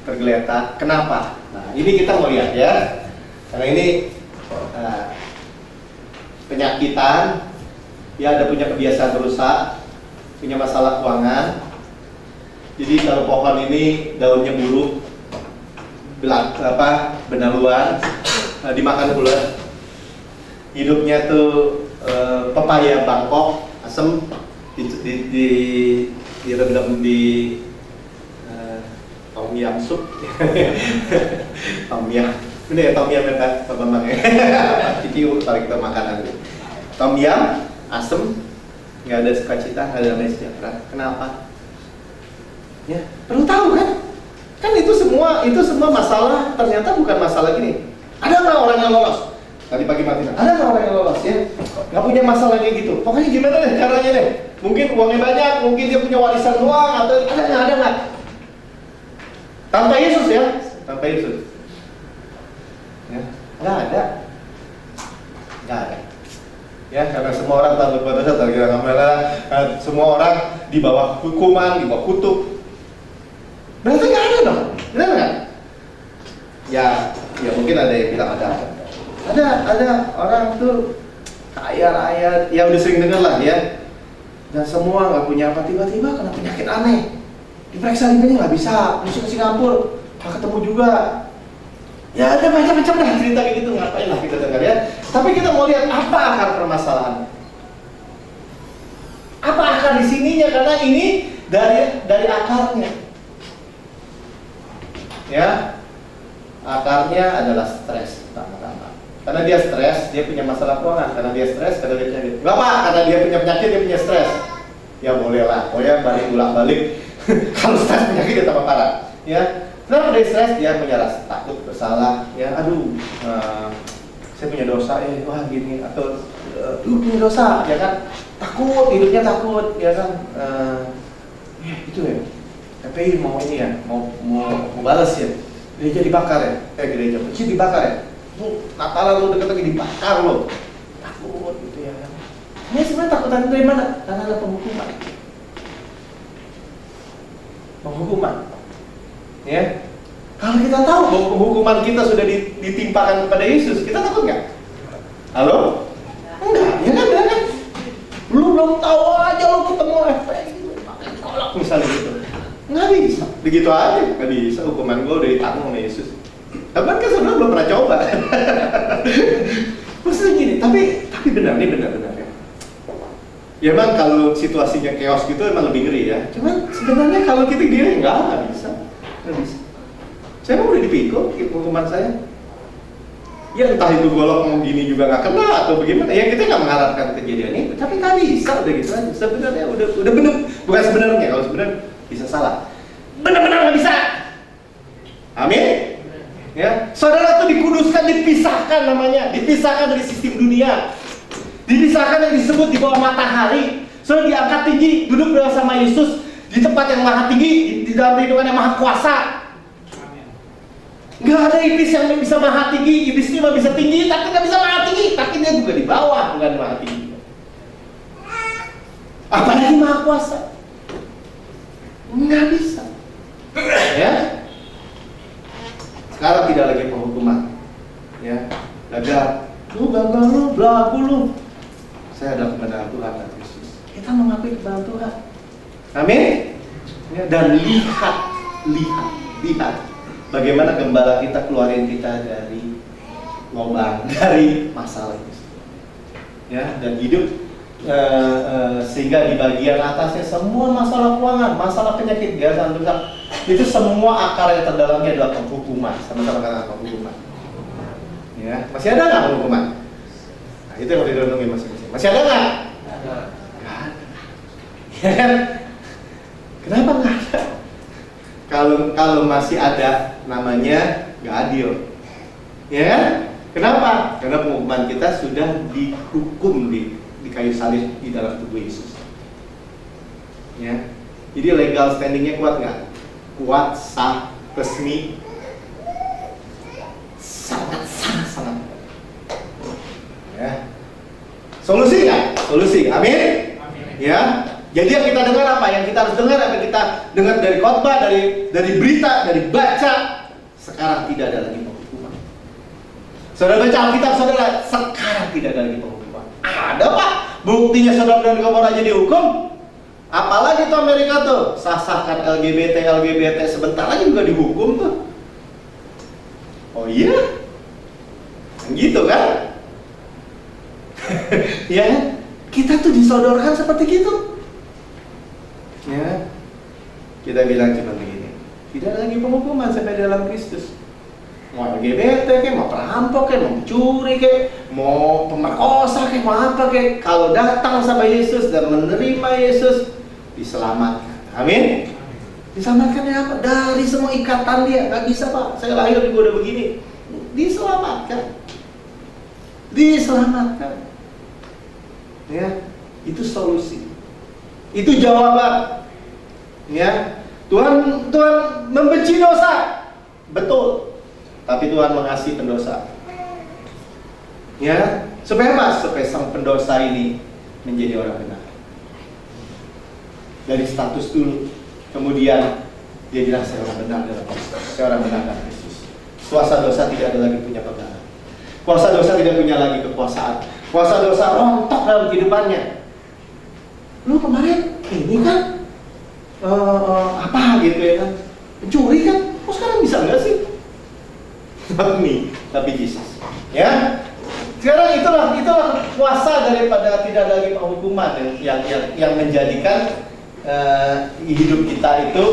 tergeletak? Kenapa? Nah, ini kita mau lihat ya. Karena ini penyakitan, dia ada punya kebiasaan rusak, punya masalah keuangan. Jadi kalau pohon ini daunnya buruk, benaluan, dimakan ular. Hidupnya tuh pepaya Bangkok, asem, direndam di tom yam sup. Tom yam. Ini ya tom yam ya Pak Bambang ya. Itu paling kita makanan. Tom yam, asem, nggak ada sukacita, nggak ada damai sejahtera. Kenapa? Ya, perlu tahu kan? Kan itu semua masalah ternyata bukan masalah gini. Ada nggak orang yang lolos? Tadi pagi Martina, ada nggak orang yang lolos ya? Nggak punya masalah kayak gitu. Pokoknya gimana deh caranya deh? Mungkin uangnya banyak, mungkin dia punya warisan doang, atau ada nggak? Tanpa Yesus ya, tanpa Yesus. Ya, nggak ada. Ya, karena semua orang tahu berbuat dosa, semua orang di bawah hukuman, di bawah kutuk. Berarti nggak ada dong, benar nggak? Ya mungkin ada yang bilang ada orang tuh kaya raya, ya udah sering dengar lah ya. Dan semua nggak punya apa, tiba-tiba kena penyakit aneh. Diperiksa limbahnya nggak bisa, mesti ke Singapura, nggak ketemu juga. Ya ada macam-macam dah cerita kayak gitu, ngapain lah kita dengar ya. Tapi kita mau lihat apa akar permasalahan. Apa akar di sininya, karena ini dari akarnya. Ya, akarnya adalah stres pertama-tama. Karena dia stres, dia punya masalah keuangan. Karena dia stres, karena dia punya penyakit. Enggak Pak, karena dia punya penyakit, dia punya stres. Ya boleh lah, pokoknya balik. Kalau stres penyakit dia tambah parah. Ya, kenapa dia stres? Dia punya rasa takut, bersalah. Ya, aduh, saya punya dosa wah gini. Atau lu punya dosa, ya kan? Takut, hidupnya takut, ya kan? Itu ya. KPI mau ini ya, mau balas ya. Gereja dibakar ya, gereja masjid dibakar ya. Natalan lu deket lagi dibakar lo. Takut gitu ya. Ini sebenarnya takutan dari mana? Karena ada penghukuman. Ya. Kalau kita tahu bahwa penghukuman kita sudah ditimpakan kepada Yesus, kita takut nggak? Halo? Enggak, ya kan? Lu belum tahu aja lu ketemu efek pakai kolak misalnya gitu. Nggak bisa, begitu aja, nggak bisa. Hukuman gue udah ditanggung sama Yesus. Tapi kan sebenarnya belum pernah coba. Maksudnya gini, tapi benar ya. Ya emang kalau situasinya chaos gitu emang lebih ngeri ya. Cuman sebenarnya kalau kita diri nggak bisa. Saya udah dipikul hukuman saya. Ya entah itu golok mau gini juga nggak kena atau bagaimana. Ya kita nggak mengharapkan kejadian itu, tapi nggak bisa udah gitu aja. Sebenarnya udah benar, bukan sebenarnya, kalau sebenarnya bisa salah. Benar-benar nggak bisa. Amin. Ya, saudara tuh dikuduskan, dipisahkan namanya, dipisahkan dari sistem dunia, dipisahkan yang disebut di bawah matahari. Saudara diangkat tinggi, duduk bersama Yesus di tempat yang maha tinggi, di dalam lindungan yang maha kuasa. Nggak ada iblis yang bisa maha tinggi. Iblis ini mah bisa tinggi, tapi nggak bisa maha tinggi. Tapi dia juga di bawah, bukan maha tinggi. Apalagi maha kuasa, nggak bisa. Ya. Sekarang tidak lagi penghukuman. Ya, gagal. Lu gagal lu, belagu lu. Saya ada kebenaran Tuhan dan Yesus. Kita mengakui kebenaran Tuhan. Amin. Ya, dan lihat bagaimana gembala kita keluarin kita dari lubang, dari masalah itu. Ya, dan hidup sehingga di bagian atasnya semua masalah keuangan, masalah penyakit, gagal, dosa, itu semua akar yang terdalamnya adalah penghukuman. Sama-sama kata penghukuman. Ya, masih ada nggak penghukuman? Nah, itu yang mau direnungin masing-masing. Masih ada nggak? Ada. Ya, kenapa nggak ada? Kalau masih ada, namanya nggak adil. Ya, kenapa? Karena penghukuman kita sudah dihukum di kayu salib di dalam tubuh Yesus. Ya, jadi legal standingnya kuat nggak? Kuat, sah, resmi, sangat. Ya, Solusi nggak? Solusi, amin. Ya, jadi yang kita dengar apa? Yang kita harus dengar apa? Kita dengar dari khotbah, dari berita, dari baca. Sekarang tidak ada lagi penghukuman. Saudara baca Alkitab, saudara, sekarang tidak ada lagi penghukuman. Ada Pak, buktinya Sodom dan Gomora aja dihukum. Apalagi tuh Amerika tuh, sah-sahkan LGBT sebentar lagi juga dihukum tuh. Oh iya? Gitu kan? Ya, kita tuh disodorkan seperti gitu. Ya, kita bilang cuma begini, tidak ada lagi penghukuman sampai dalam Kristus. Mau LGBT kayak, mau perampok kayak, mau mencuri kayak, mau pemerkosa kayak, mau apa kayak, kalau datang sama Yesus dan menerima Yesus, diselamatkan. Amin. Diselamatkan ya apa? Dari semua ikatan dia. Gak bisa Pak, saya lahir juga udah begini. Diselamatkan. Diselamatkan. Ya, itu solusi. Itu jawaban. Ya, Tuhan membenci dosa. Betul. Tapi Tuhan mengasihi pendosa. Ya, supaya apa? Supaya sang pendosa ini menjadi orang benar. Dari status dulu, kemudian dia bilang saya orang benar dalam Kristus. Saya orang benar dalam Kristus. Kuasa dosa tidak ada lagi punya pegangan. Kuasa dosa tidak punya lagi kekuasaan. Kuasa dosa rontok dalam kehidupannya. Lu kemarin ini kan apa gitu ya kan, pencuri kan, kok sekarang bisa nggak sih? Tapi Yesus. Ya. Sekarang itulah kuasa daripada tidak ada lagi penghukuman yang menjadikan hidup kita itu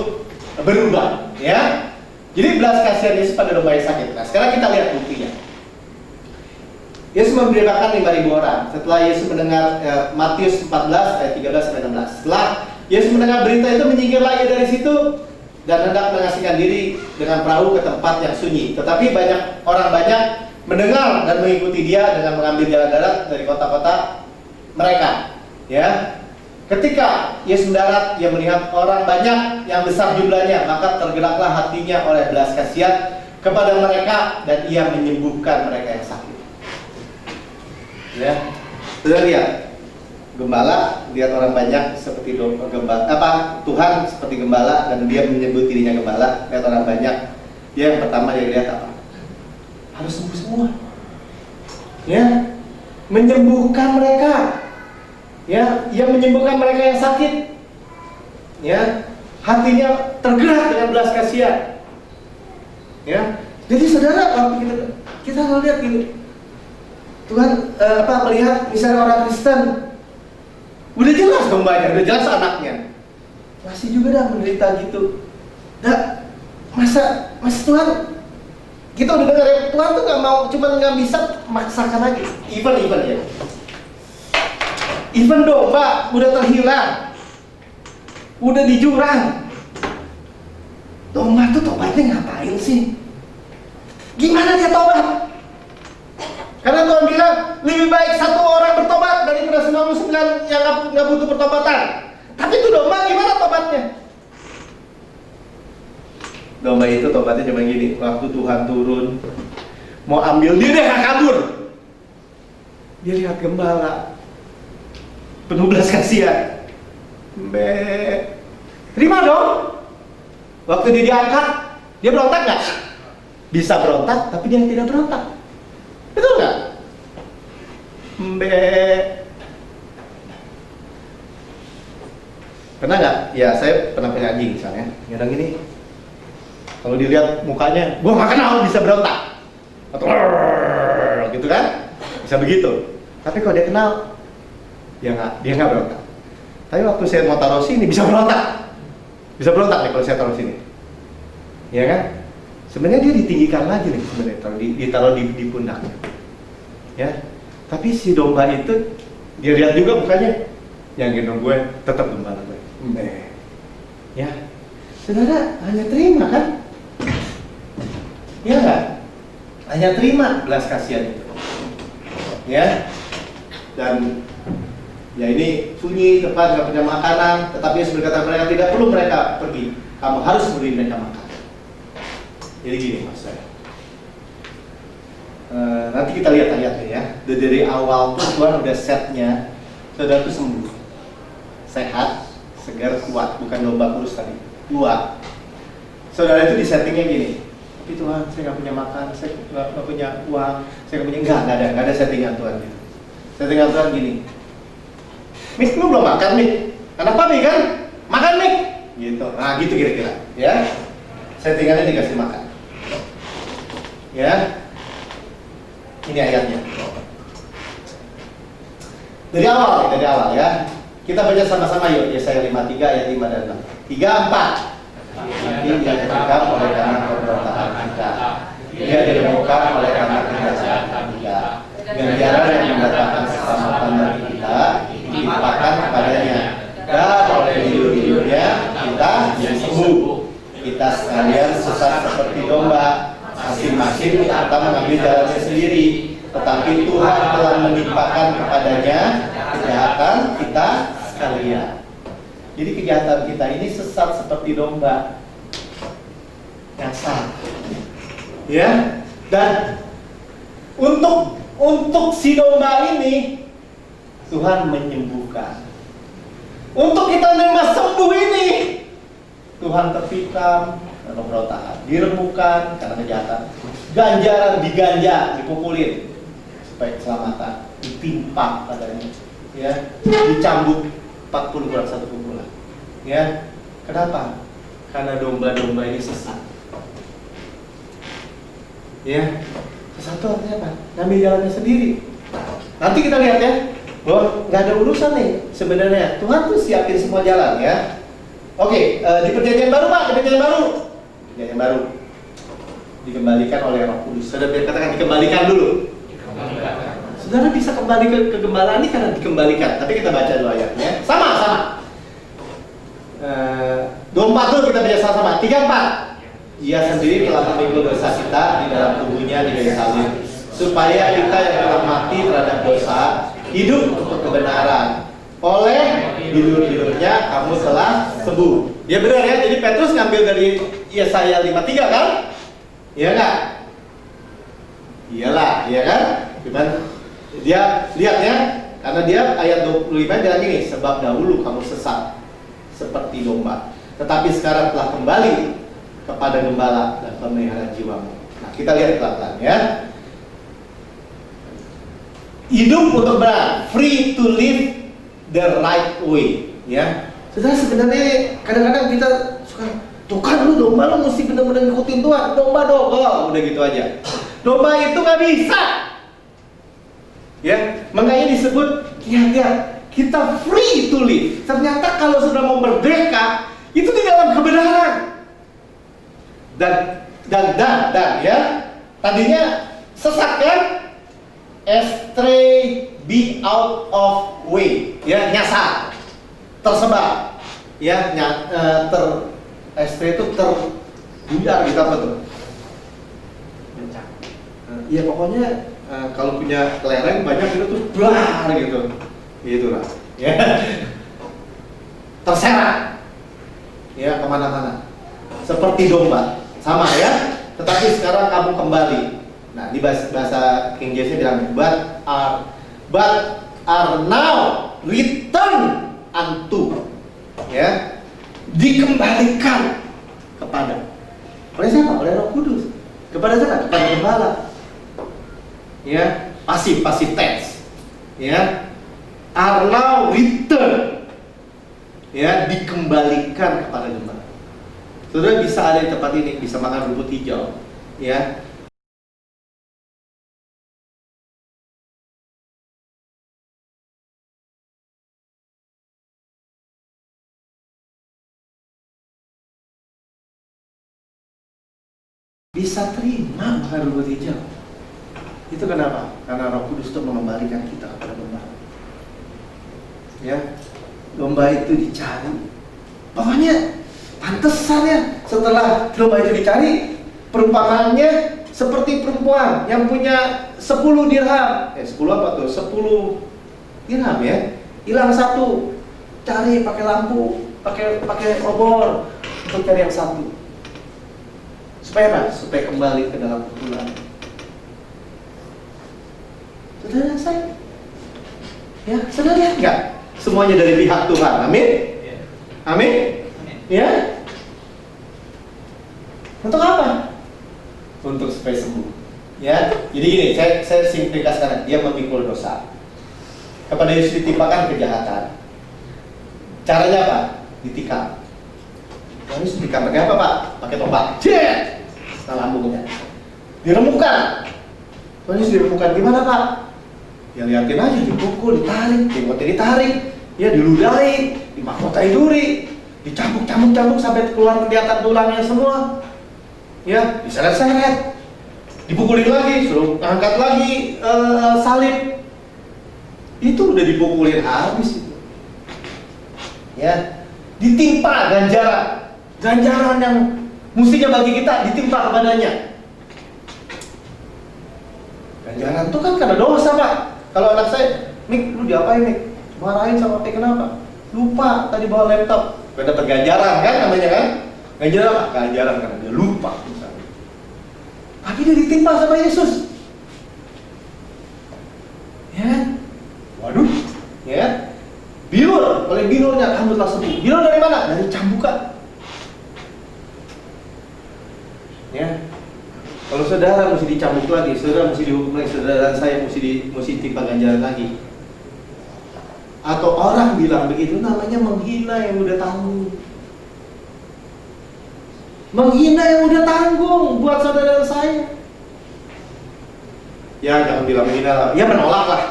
berubah. Ya. Jadi belas kasihan Yesus pada domba yang sakit. Nah, sekarang kita lihat buktinya. Yesus membebaskan 5.000 orang. Setelah Yesus mendengar Matius 14 ayat 13-16. Setelah Yesus mendengar berita itu, menyingkirlah ia dari situ dan hendak mengasingkan diri dengan perahu ke tempat yang sunyi. Tetapi orang banyak mendengar dan mengikuti dia dengan mengambil jalan darat dari kota-kota mereka. Ya. Ketika Yesus mendarat, ia melihat orang banyak yang besar jumlahnya, maka tergeraklah hatinya oleh belas kasihan kepada mereka dan ia menyembuhkan mereka yang sakit. Ya, sudah lihat gembala, lihat orang banyak seperti gembala, Tuhan seperti gembala dan dia menyebut dirinya gembala. Lihat orang banyak, dia yang pertama dia lihat apa? Harus sembuh semua. Ya, menyembuhkan mereka. Ya, yang menyembuhkan mereka yang sakit. Ya, hatinya tergerak dengan belas kasihan. Ya, jadi saudara, waktu kita ngelihat gini. Tuhan melihat misalnya orang Kristen, udah jelas gembanya, udah jelas anaknya, masih juga dah menderita gitu. Nah, masa Tuhan, kita udah dengar ya, Tuhan tuh nggak mau, cuma nggak bisa maksakan lagi. Even domba udah terhilang, udah di jurang, domba tuh tobatnya ngapain sih? Gimana dia tobat? Karena Tuhan bilang lebih baik satu orang bertobat daripada 99 yang nggak butuh pertobatan. Tapi itu domba gimana tobatnya? Domba itu tobatnya cuma gini, waktu Tuhan turun mau ambil dia nggak kabur. Dia lihat gembala penuh belas kasihan. Terima dong. Waktu dia diangkat, dia berontak nggak? Bisa berontak, tapi dia tidak berontak. Betul nggak? Pernah nggak? Ya saya pernah punya anjing misalnya. Kadang gini, kalau dilihat mukanya, gua nggak kenal, bisa berontak. Atau gitu kan? Bisa begitu. Tapi kalau dia kenal, dia nggak berontak. Tapi waktu saya mau taruh sini bisa berontak. Bisa berontak nih kalau saya taruh sini. Ya kan? Sebenarnya dia ditinggikan lagi nih sebenarnya, ditaruh di pundaknya. Ya. Tapi si domba itu dia lihat juga mukanya, yang gendong gue tetap gembala gue. Ya. Saudara hanya terima kan? Ya enggak? Hanya terima belas kasihan itu. Ya. Dan ya ini sunyi, tempat nggak punya makanan, tetapi Yesus berkata mereka tidak perlu mereka pergi, kamu harus beri mereka makan. Jadi gini mas saya, Nanti kita lihat ayatnya ya. Dari awal tuh Tuhan udah setnya, saudara tuh sembuh, sehat, segar, kuat, bukan domba kurus tadi, kuat. Saudara itu disettingnya gini, tapi Tuhan saya nggak punya makan, saya nggak punya uang, saya nggak ada settingan Tuhan gitu. Settingan Tuhan gini, Mik, lu belum makan Mik, anak papi kan, makan Mik, gitu. Nah gitu kira-kira, ya. Settingannya dikasih makan, ya. Ini ayatnya. Dari awal ya. Kita baca sama-sama yuk, Yesaya 53 ayat 5 dan 6. 3, 4. Nanti dia ditangkap oleh karena pemberontakan kita. Dia ditemukan oleh karena kejahatan kita. Ganjaran yang mendatangkan keselamatan bagi kita dilimpahkan kepadanya. Dan oleh hidup-hidupnya kita jadi sembuh. Kita sekalian sesat seperti domba, masing-masing kita mengambil jalannya sendiri. Tetapi Tuhan telah menimpakan kepadanya kejahatan kita sekalian. Jadi kejahatan kita ini sesat seperti domba, nyasar, ya. Dan untuk si domba ini Tuhan menyembuhkan. Untuk kita menerima sembuh ini Tuhan tertikam karena pemberontakan, dirembukan karena kejahatan, ganjaran diganja, dipukulin supaya keselamatan, ditimpa padanya, ya, dicambuk 40 kurang 1 pukulan. Ya, kenapa? Karena domba-domba ini sesat. Ya, sesat itu artinya apa? Ngambil jalannya sendiri. Nanti kita lihat ya, bahwa nggak ada urusan nih sebenarnya. Tuhan tuh siapin semua jalan ya. Oke, di perjanjian baru Pak, di perjanjian baru dikembalikan oleh Roh Kudus. Saudara katakan dikembalikan dulu. Saudara bisa kembali ke kegembalaan ini karena dikembalikan. Tapi kita baca dulu ayatnya. Sama. 24 dulu kita baca sama-sama. 34. Ia sendiri telah memikul dosa kita di dalam tubuhnya di kayu salib, supaya kita yang telah mati terhadap dosa hidup untuk kebenaran. Oleh hidupnya kamu telah sembuh. Ya benar ya. Jadi Petrus ngambil dari Yesaya 53 kan? Iya enggak? Iyalah, iya kan? Cuman dia lihat ya, karena dia ayat 25 bilang gini, sebab dahulu kamu sesat seperti domba, tetapi sekarang telah kembali kepada gembala dan pemelihara jiwamu. Nah, kita lihat pelan-pelan ya. Hidup untuk benar, free to live the right way, ya. Saudara, sebenarnya kadang-kadang kita suka, tuh kan lu domba, lu mesti benar-benar ngikutin Tuhan, domba dogol, udah gitu aja. Domba itu nggak bisa. Ya, makanya disebut lihat kita free to live. Ternyata kalau sudah mau merdeka itu di dalam kebenaran. Dan ya. Tadinya sesat kan? Astray, be out of way. Ya, nyasar. Tersebar. Ya, astray itu terbudar gitu apa tuh? Ya pokoknya kalau punya kelereng banyak itu tuh blar gitu, gitulah, ya. Terserak, ya kemana-mana, seperti domba, sama ya. Tetapi sekarang kamu kembali. Nah di bahasa King James bilang but are now return unto, ya, dikembalikan kepada. Oleh siapa? Oleh Roh Kudus. Kepada siapa? Kepada gembala. Ya, pasif tense, ya, are now return, ya, dikembalikan kepada gembala. Saudara bisa ada di tempat ini, bisa makan rumput hijau, ya. Bisa terima makan rumput hijau. Itu kenapa? Karena Roh Kudus itu mengembalikan kita kepada domba. Ya, domba itu dicari. Pokoknya pantesan ya, setelah domba itu dicari, perumpamaannya seperti perempuan yang punya 10 dirham. 10 apa tuh? 10 dirham ya. Hilang 1. Cari pakai lampu, pakai obor untuk cari yang 1. Supaya apa? Supaya kembali ke dalam kumpulan. Saudara saya. Ya, saudara lihat nggak? Semuanya dari pihak Tuhan. Amin. Amin. Ya. Untuk apa? Untuk supaya sembuh. Ya. Jadi gini, saya simplifikasikan. Dia memikul dosa. Kepada Yesus ditimpakan kejahatan. Caranya apa? Ditikam. Yesus ditikam pakai apa, Pak? Pakai tombak. Jet. Nah, lambungnya. Diremukkan. Yesus diremukkan gimana, Pak? Ya liatin aja, dipukul, ditarik, ditarik, ya diludahi, dimahkotai duri, dicambuk sampai keluar kelihatan tulangnya semua, ya diseret-seret, dipukulin lagi, suruh angkat lagi salib, itu udah dipukulin habis itu, ya ditimpa ganjaran yang mestinya bagi kita ditimpa kepadanya. Ganjaran itu kan karena dosa, Pak. Kalau anak saya, Mik, lu diapain, Mik? Marahin sama Mik, kenapa? Lupa tadi bawa laptop. Udah dapat ganjaran kan namanya kan? Ganjaran apa? Ganjaran karena dia lupa misalnya. Tapi dia ditimpa sama Yesus. Ya. Waduh. Ya. Bilur, oleh bilurnya kamu telah sembuh. Bilur dari mana? Dari cambukan. Ya. Kalau saudara mesti dicambuk lagi, saudara mesti dihukum lagi, saudara dan saya mesti timpa ganjaran lagi. Atau orang bilang begitu namanya menghina yang udah tanggung. Menghina yang udah tanggung buat saudara dan saya. Ya jangan bilang menghina lah, ya menolak lah.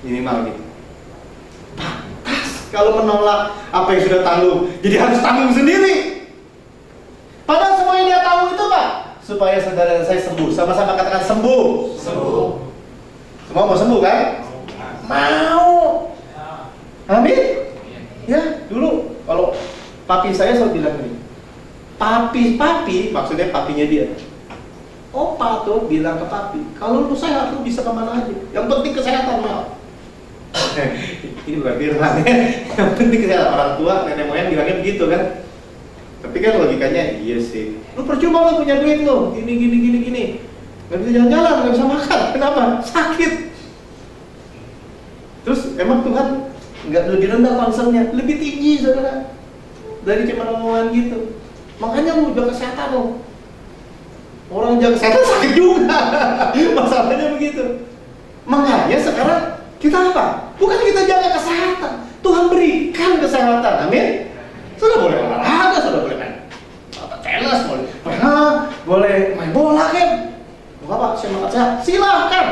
Minimal gitu. Pantas kalau menolak apa yang sudah tanggung, jadi harus tanggung sendiri. Padahal semua yang dia tanggung itu, Pak, supaya saudara dan saya sembuh. Sama-sama katakan sembuh. Sembuh. Semua mau sembuh kan? Mau. Amin. Ya, dulu kalau papi saya selalu bilang ini. Papi, maksudnya papinya dia. Opa tuh bilang ke papi, kalau lu sehat lu bisa kemana aja. Yang penting kesehatan, Mal. Ini bukan firman ya. Yang penting kesehatan. Orang tua, nenek moyang bilangnya begitu kan. Tapi kan logikanya iya sih. Lu percuma lu punya duit lu, gini. Gak bisa jalan-jalan, gak bisa makan. Kenapa? Sakit. Terus emang Tuhan nggak lebih rendah concernnya, lebih tinggi saudara dari cuma omongan gitu. Makanya lu jaga kesehatan lu. Orang jaga kesehatan sakit juga. Masalahnya begitu. Makanya sekarang kita apa? Bukan kita jaga kesehatan, Tuhan berikan kesehatan. Amin. Sudah boleh olahraga, sudah boleh main tenis, boleh main bola kan? Enggak, Pak, saya makan sehat. Silahkan.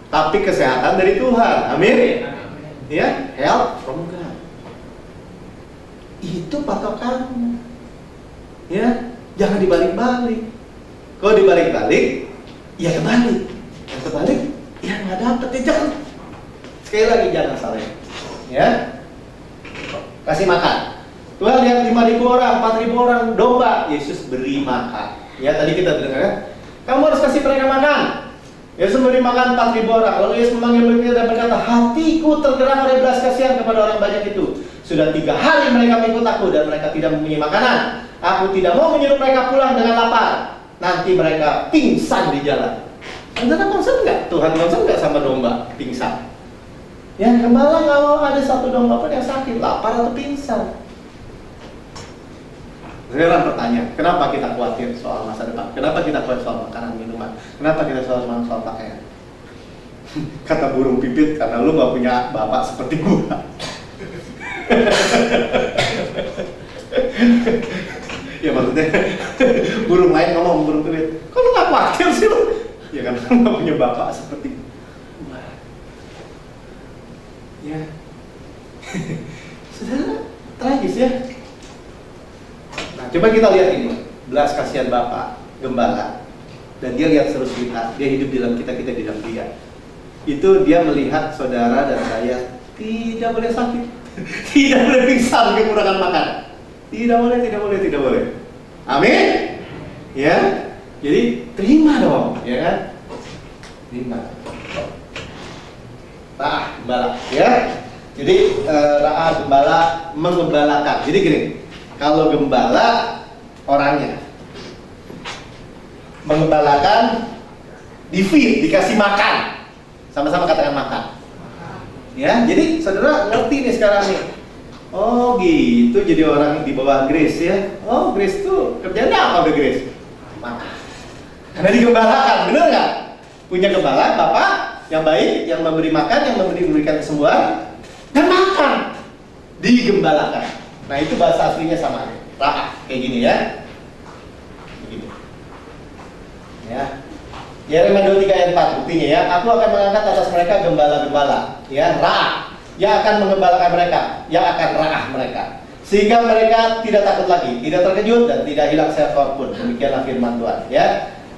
Tapi kesehatan dari Tuhan. Amin. Ya, help from God. Itu patokannya. Ya, jangan dibalik-balik. Kalau dibalik-balik, ya kebalik. Yang kebalik, ya nggak dapet. Ya jangan. Sekali lagi jangan salah. Ya, kasih makan. Tuhan lihat 5.000 orang, 4.000 orang domba, Yesus beri makan. Ya, tadi kita dengar kan? Kamu harus kasih mereka makan. Yesus memberi makan 4.000 orang. Lalu Yesus memanggil mereka dan berkata, hatiku tergerak oleh belas kasihan kepada orang banyak itu. Sudah 3 hari mereka mengikut aku dan mereka tidak mempunyai makanan. Aku tidak mau menyuruh mereka pulang dengan lapar. Nanti mereka pingsan di jalan. Anda concern nggak? Tuhan concern nggak sama domba pingsan? Ya, gembala nggak mau ada satu domba pun yang sakit, lapar atau pingsan. Sekarang pertanyaan, kenapa kita khawatir soal masa depan? Kenapa kita khawatir soal makanan, minuman? Kenapa kita soal pakaian? Kata burung pipit, karena lu gak punya bapak seperti gua. Ya maksudnya, burung lain ngomong, burung pipit, kok lu gak khawatir sih lu? Ya karena lu gak punya bapak seperti gua. Ya. Saudara, tragis ya. Nah, coba kita lihat ini, belas kasihan Bapak, gembala, dan dia lihat terus kita, dia hidup di dalam kita di dalam dia. Itu dia melihat saudara dan saya tidak boleh sakit, tidak boleh pingsan kekurangan makan, tidak boleh. Amin. Ya, jadi terima dong, ya kan? Terima. Gembala, ya. Jadi gembala menggembalakan. Jadi gini. Kalau gembala orangnya menggembalakan, di-feed, dikasih makan. Sama-sama katakan makan. Ya, jadi saudara ngerti nih sekarang nih. Oh gitu, jadi orang di bawah Grace ya. Oh, Grace tuh kerjanya apa udah Grace? Makan. Karena digembalakan, bener nggak? Punya gembala, Bapak yang baik, yang memberi makan, yang memberikan kesembuhan, dan makan. Digembalakan. Nah itu bahasa aslinya sama. Ra'ah, kayak gini ya. Begini. Ya. Yeremia 23 ayat 4 buktinya ya. Aku akan mengangkat atas mereka gembala-gembala. Ya, ra'ah. Yang akan menggembalakan mereka, yang akan ra'ah mereka. Sehingga mereka tidak takut lagi, tidak terkejut dan tidak hilang seekor pun. Demikianlah firman Tuhan. Ya.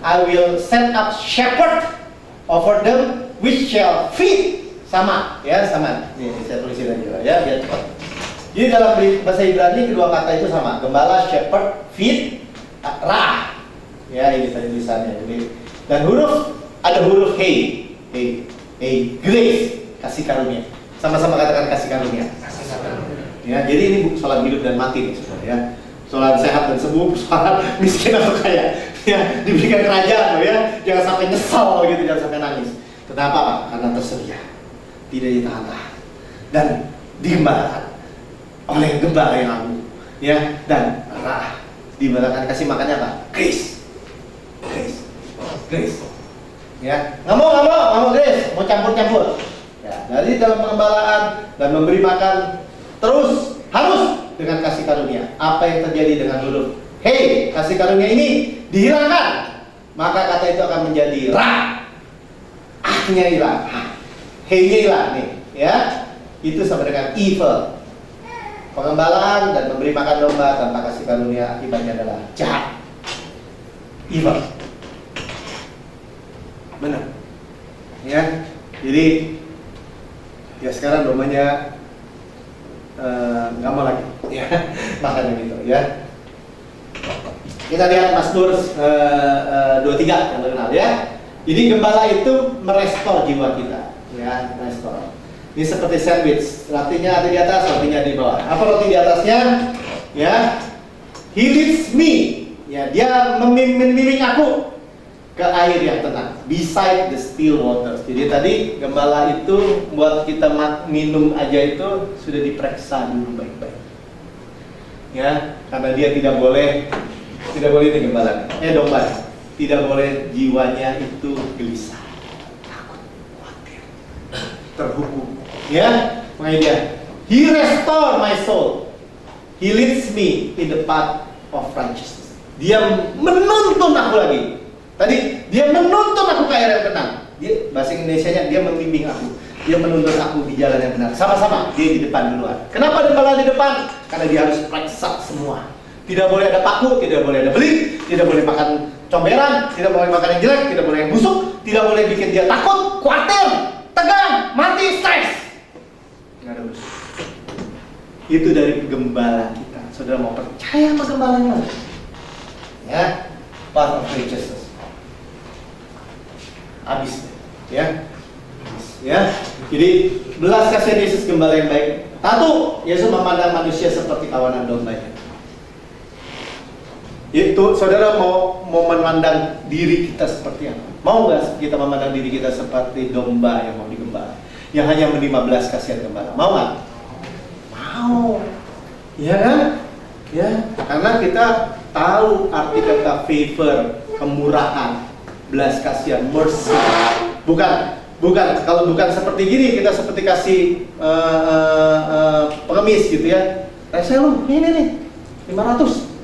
I will set up shepherd over them which shall feed. Sama, ya sama. Nih saya tulisin aja ya, biar cepat. Jadi dalam bahasa Ibrani kedua kata itu sama. Gembala, shepherd, feed, ra'ah. Ya ini tadi tulisannya. Jadi dan ada huruf hey, grace, kasih karunia. Sama-sama katakan kasih karunia. Ya, jadi ini soal hidup dan mati nih saudara ya. Soal sehat dan sembuh, soal miskin atau kaya. Ya, diberikan kerajaan loh ya. Jangan sampai nyesal gitu, jangan sampai nangis. Kenapa Pak? Karena tersedia. Tidak ditahan-tahan dan digembalakan oleh gembala yang agung, ya, dan ra'ah. Digembalakan, kasih makannya apa? Grace. Ya, nggak mau Grace, mau campur-campur. Ya, dari dalam pengembalaan dan memberi makan terus harus dengan kasih karunia. Apa yang terjadi dengan huruf hey, kasih karunia ini dihilangkan, maka kata itu akan menjadi ra. A-nya hilang, hey-nya hilang nih, ya. Itu sama dengan evil. Pengembalaan dan memberi makan domba tanpa kasih karunia akibatnya adalah jahat. Evil. Benar. Ya. Jadi ya sekarang dombanya nggak mau lagi, ya, makan gitu, ya. Kita lihat Mazmur 23 yang terkenal, ya. Jadi gembala itu merestor jiwa kita, ya, restore. Ini seperti sandwich, rotinya ada di atas, rotinya di bawah. Apa roti di atasnya? Ya, He leads me, ya, dia membimbing aku ke air yang tenang, beside the still waters. Jadi tadi gembala itu buat kita minum aja itu sudah diperiksa dulu baik-baik, ya, karena dia tidak boleh ini gembala, domba, tidak boleh jiwanya itu gelisah, takut, khawatir, terhukum, ya. Makanya dia, He restore my soul, He leads me in the path of righteousness. Dia menuntun aku lagi. Tadi dia menuntun aku ke air yang tenang. Dia, bahasa Indonesianya, dia membimbing aku. Dia menuntun aku di jalan yang benar. Sama-sama, dia di depan duluan. Kenapa gembala di depan? Karena dia harus periksa semua. Tidak boleh ada paku, tidak boleh ada beling, tidak boleh makan comberan, tidak boleh makan yang jelek, tidak boleh yang busuk, tidak boleh bikin dia takut, khawatir, tegang, mati, stres. Nggak ada busuk. Itu dari gembala kita. Saudara mau percaya sama gembalanya? Ya, path of righteousness. Habis, ya. Ya. Jadi belas kasihan Yesus gembala yang baik. Satu, Yesus memandang manusia seperti kawanan dombanya. Itu saudara mau memandang diri kita seperti apa? Mau nggak kita memandang diri kita seperti domba yang mau digembala, yang hanya menerima belas kasihan gembala? Mau nggak? Mau, ya kan? Ya, karena kita tahu arti kata favor, kemurahan, belas kasihan, mercy. Bukan kalau bukan seperti gini, kita seperti kasih pengemis gitu ya. Saya lu ini nih 500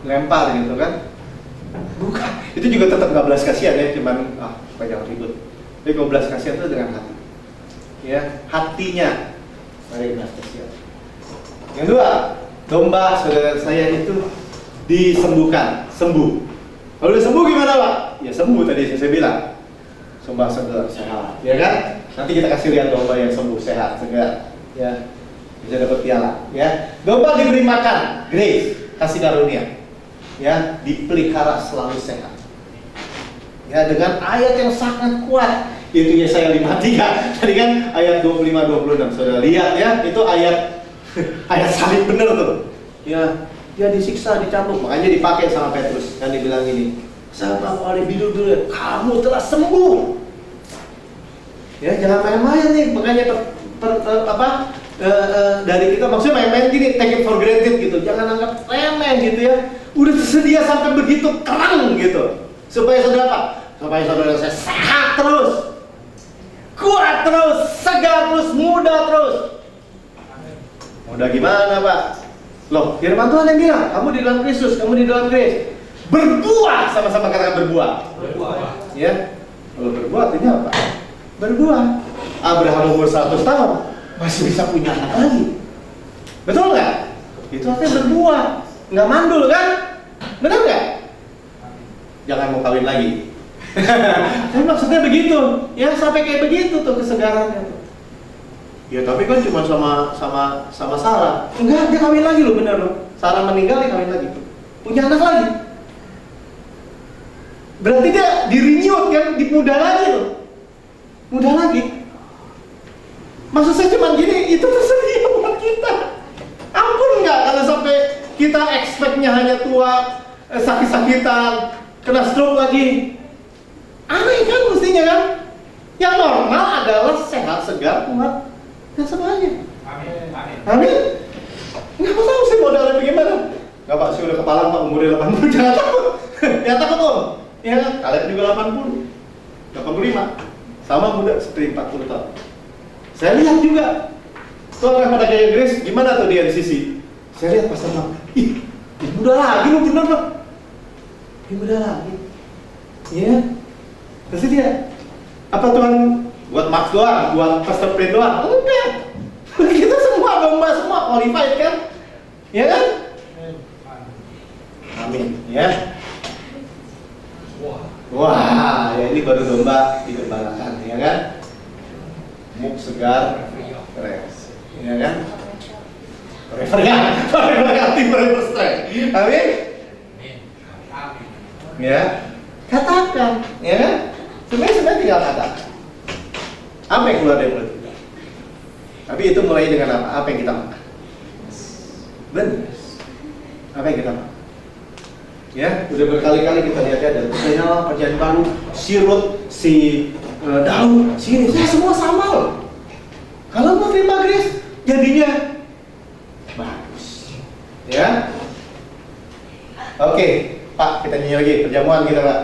lempar gitu kan. Bukan, itu juga tetap nggak belas kasihan ya, cuman supaya jangan ribut. Tapi kalau belas kasihan itu dengan hati, ya, hatinya mari belas kasihan. Yang dua, domba saudara saya itu disembuhkan, sembuh. Kalau udah sembuh gimana Pak? Ya sembuh tadi saya bilang, sumpah segar sehat, ya kan? Nanti kita kasih lihat domba yang sembuh sehat segar, ya, bisa dapat piala, ya. Domba diberi makan, grace, kasih karunia. Ya, dipelihara selalu sehat. Ya, dengan ayat yang sangat kuat. Itu Yesaya 53. Tadi kan ayat 25-26. Saudara lihat ya, itu ayat ayat salib bener tuh. Ya, dia disiksa, dicambuk, makanya dipakai sama Petrus. Dan dibilang ini, sebab oleh bidur-bidur kamu telah sembuh. Ya, jangan main-main nih, makanya dari kita maksudnya main-main gini, take it for granted gitu, jangan anggap remeh gitu ya. Udah tersedia sampai begitu kerang gitu, supaya saudara apa? Supaya saudara saya sehat terus, kuat terus, segar terus, muda terus. Muda gimana Pak? Loh, firman Tuhan yang bilang, kamu di dalam Kristus, kamu di dalam Kristus. Berbuah, sama-sama katakan berbuah. Berbuah. Ya, kalau berbuah artinya apa? Berbuah. Abraham umur 100 tahun masih bisa punya anak lagi. Betul nggak? Itu artinya berbuah, nggak mandul kan? Benar nggak? Jangan mau kawin lagi. Tapi maksudnya begitu, ya sampai kayak begitu tuh kesegarannya tuh. Ya tapi kan cuma sama Sarah. Enggak, dia kawin lagi loh, bener loh. Sarah meninggal, dia kawin lagi, punya anak lagi. Berarti dia di-renew kan, dimuda lagi loh, muda lagi. Maksud saya cuma gini, itu tersedia buat kita. Ampun nggak kalau sampai kita expect-nya hanya tua, sakit-sakitan, kena stroke lagi. Aneh kan mestinya kan? Yang normal adalah sehat, segar, kuat, dan semuanya. Amin. Amin. Nggak tahu sih modalnya bagaimana. Nggak Pak, saya udah kepala Pak, umurnya 80, jangan takut. Jangan takut Om. Ya kan? Kalian juga 80, 85, sama muda seperti 40 tahun. Saya lihat juga tuh orang pada kayak Grace, gimana tuh dia di sisi. Saya lihat pas sama, ih, muda lagi lu, bener loh. Muda lagi. Iya. Terus dia, apa Tuhan buat Max doang, buat Pastor Fred doang? Enggak. Kita semua domba, semua qualified kan? Ya kan? Amin. Ya. Wah, ya ini baru domba digembalakan, ya kan? Muk segar, fresh, ya kan? Forever kan? Forever active, forever strength. Amin? Ya, katakan, ya kan? Sebenarnya tinggal katakan. Apa yang keluar dari mulut kita? Tapi itu mulai dengan apa? Apa yang kita makan? Benar. Apa yang kita makan? Ya, udah berkali-kali kita lihat ya, dan perjanjian baru, si Ruth, si Daud, sini, saya semua sama loh. Kalau mau terima Grace, jadinya bagus. Ya, oke, Pak, kita nyanyi lagi perjamuan kita Pak.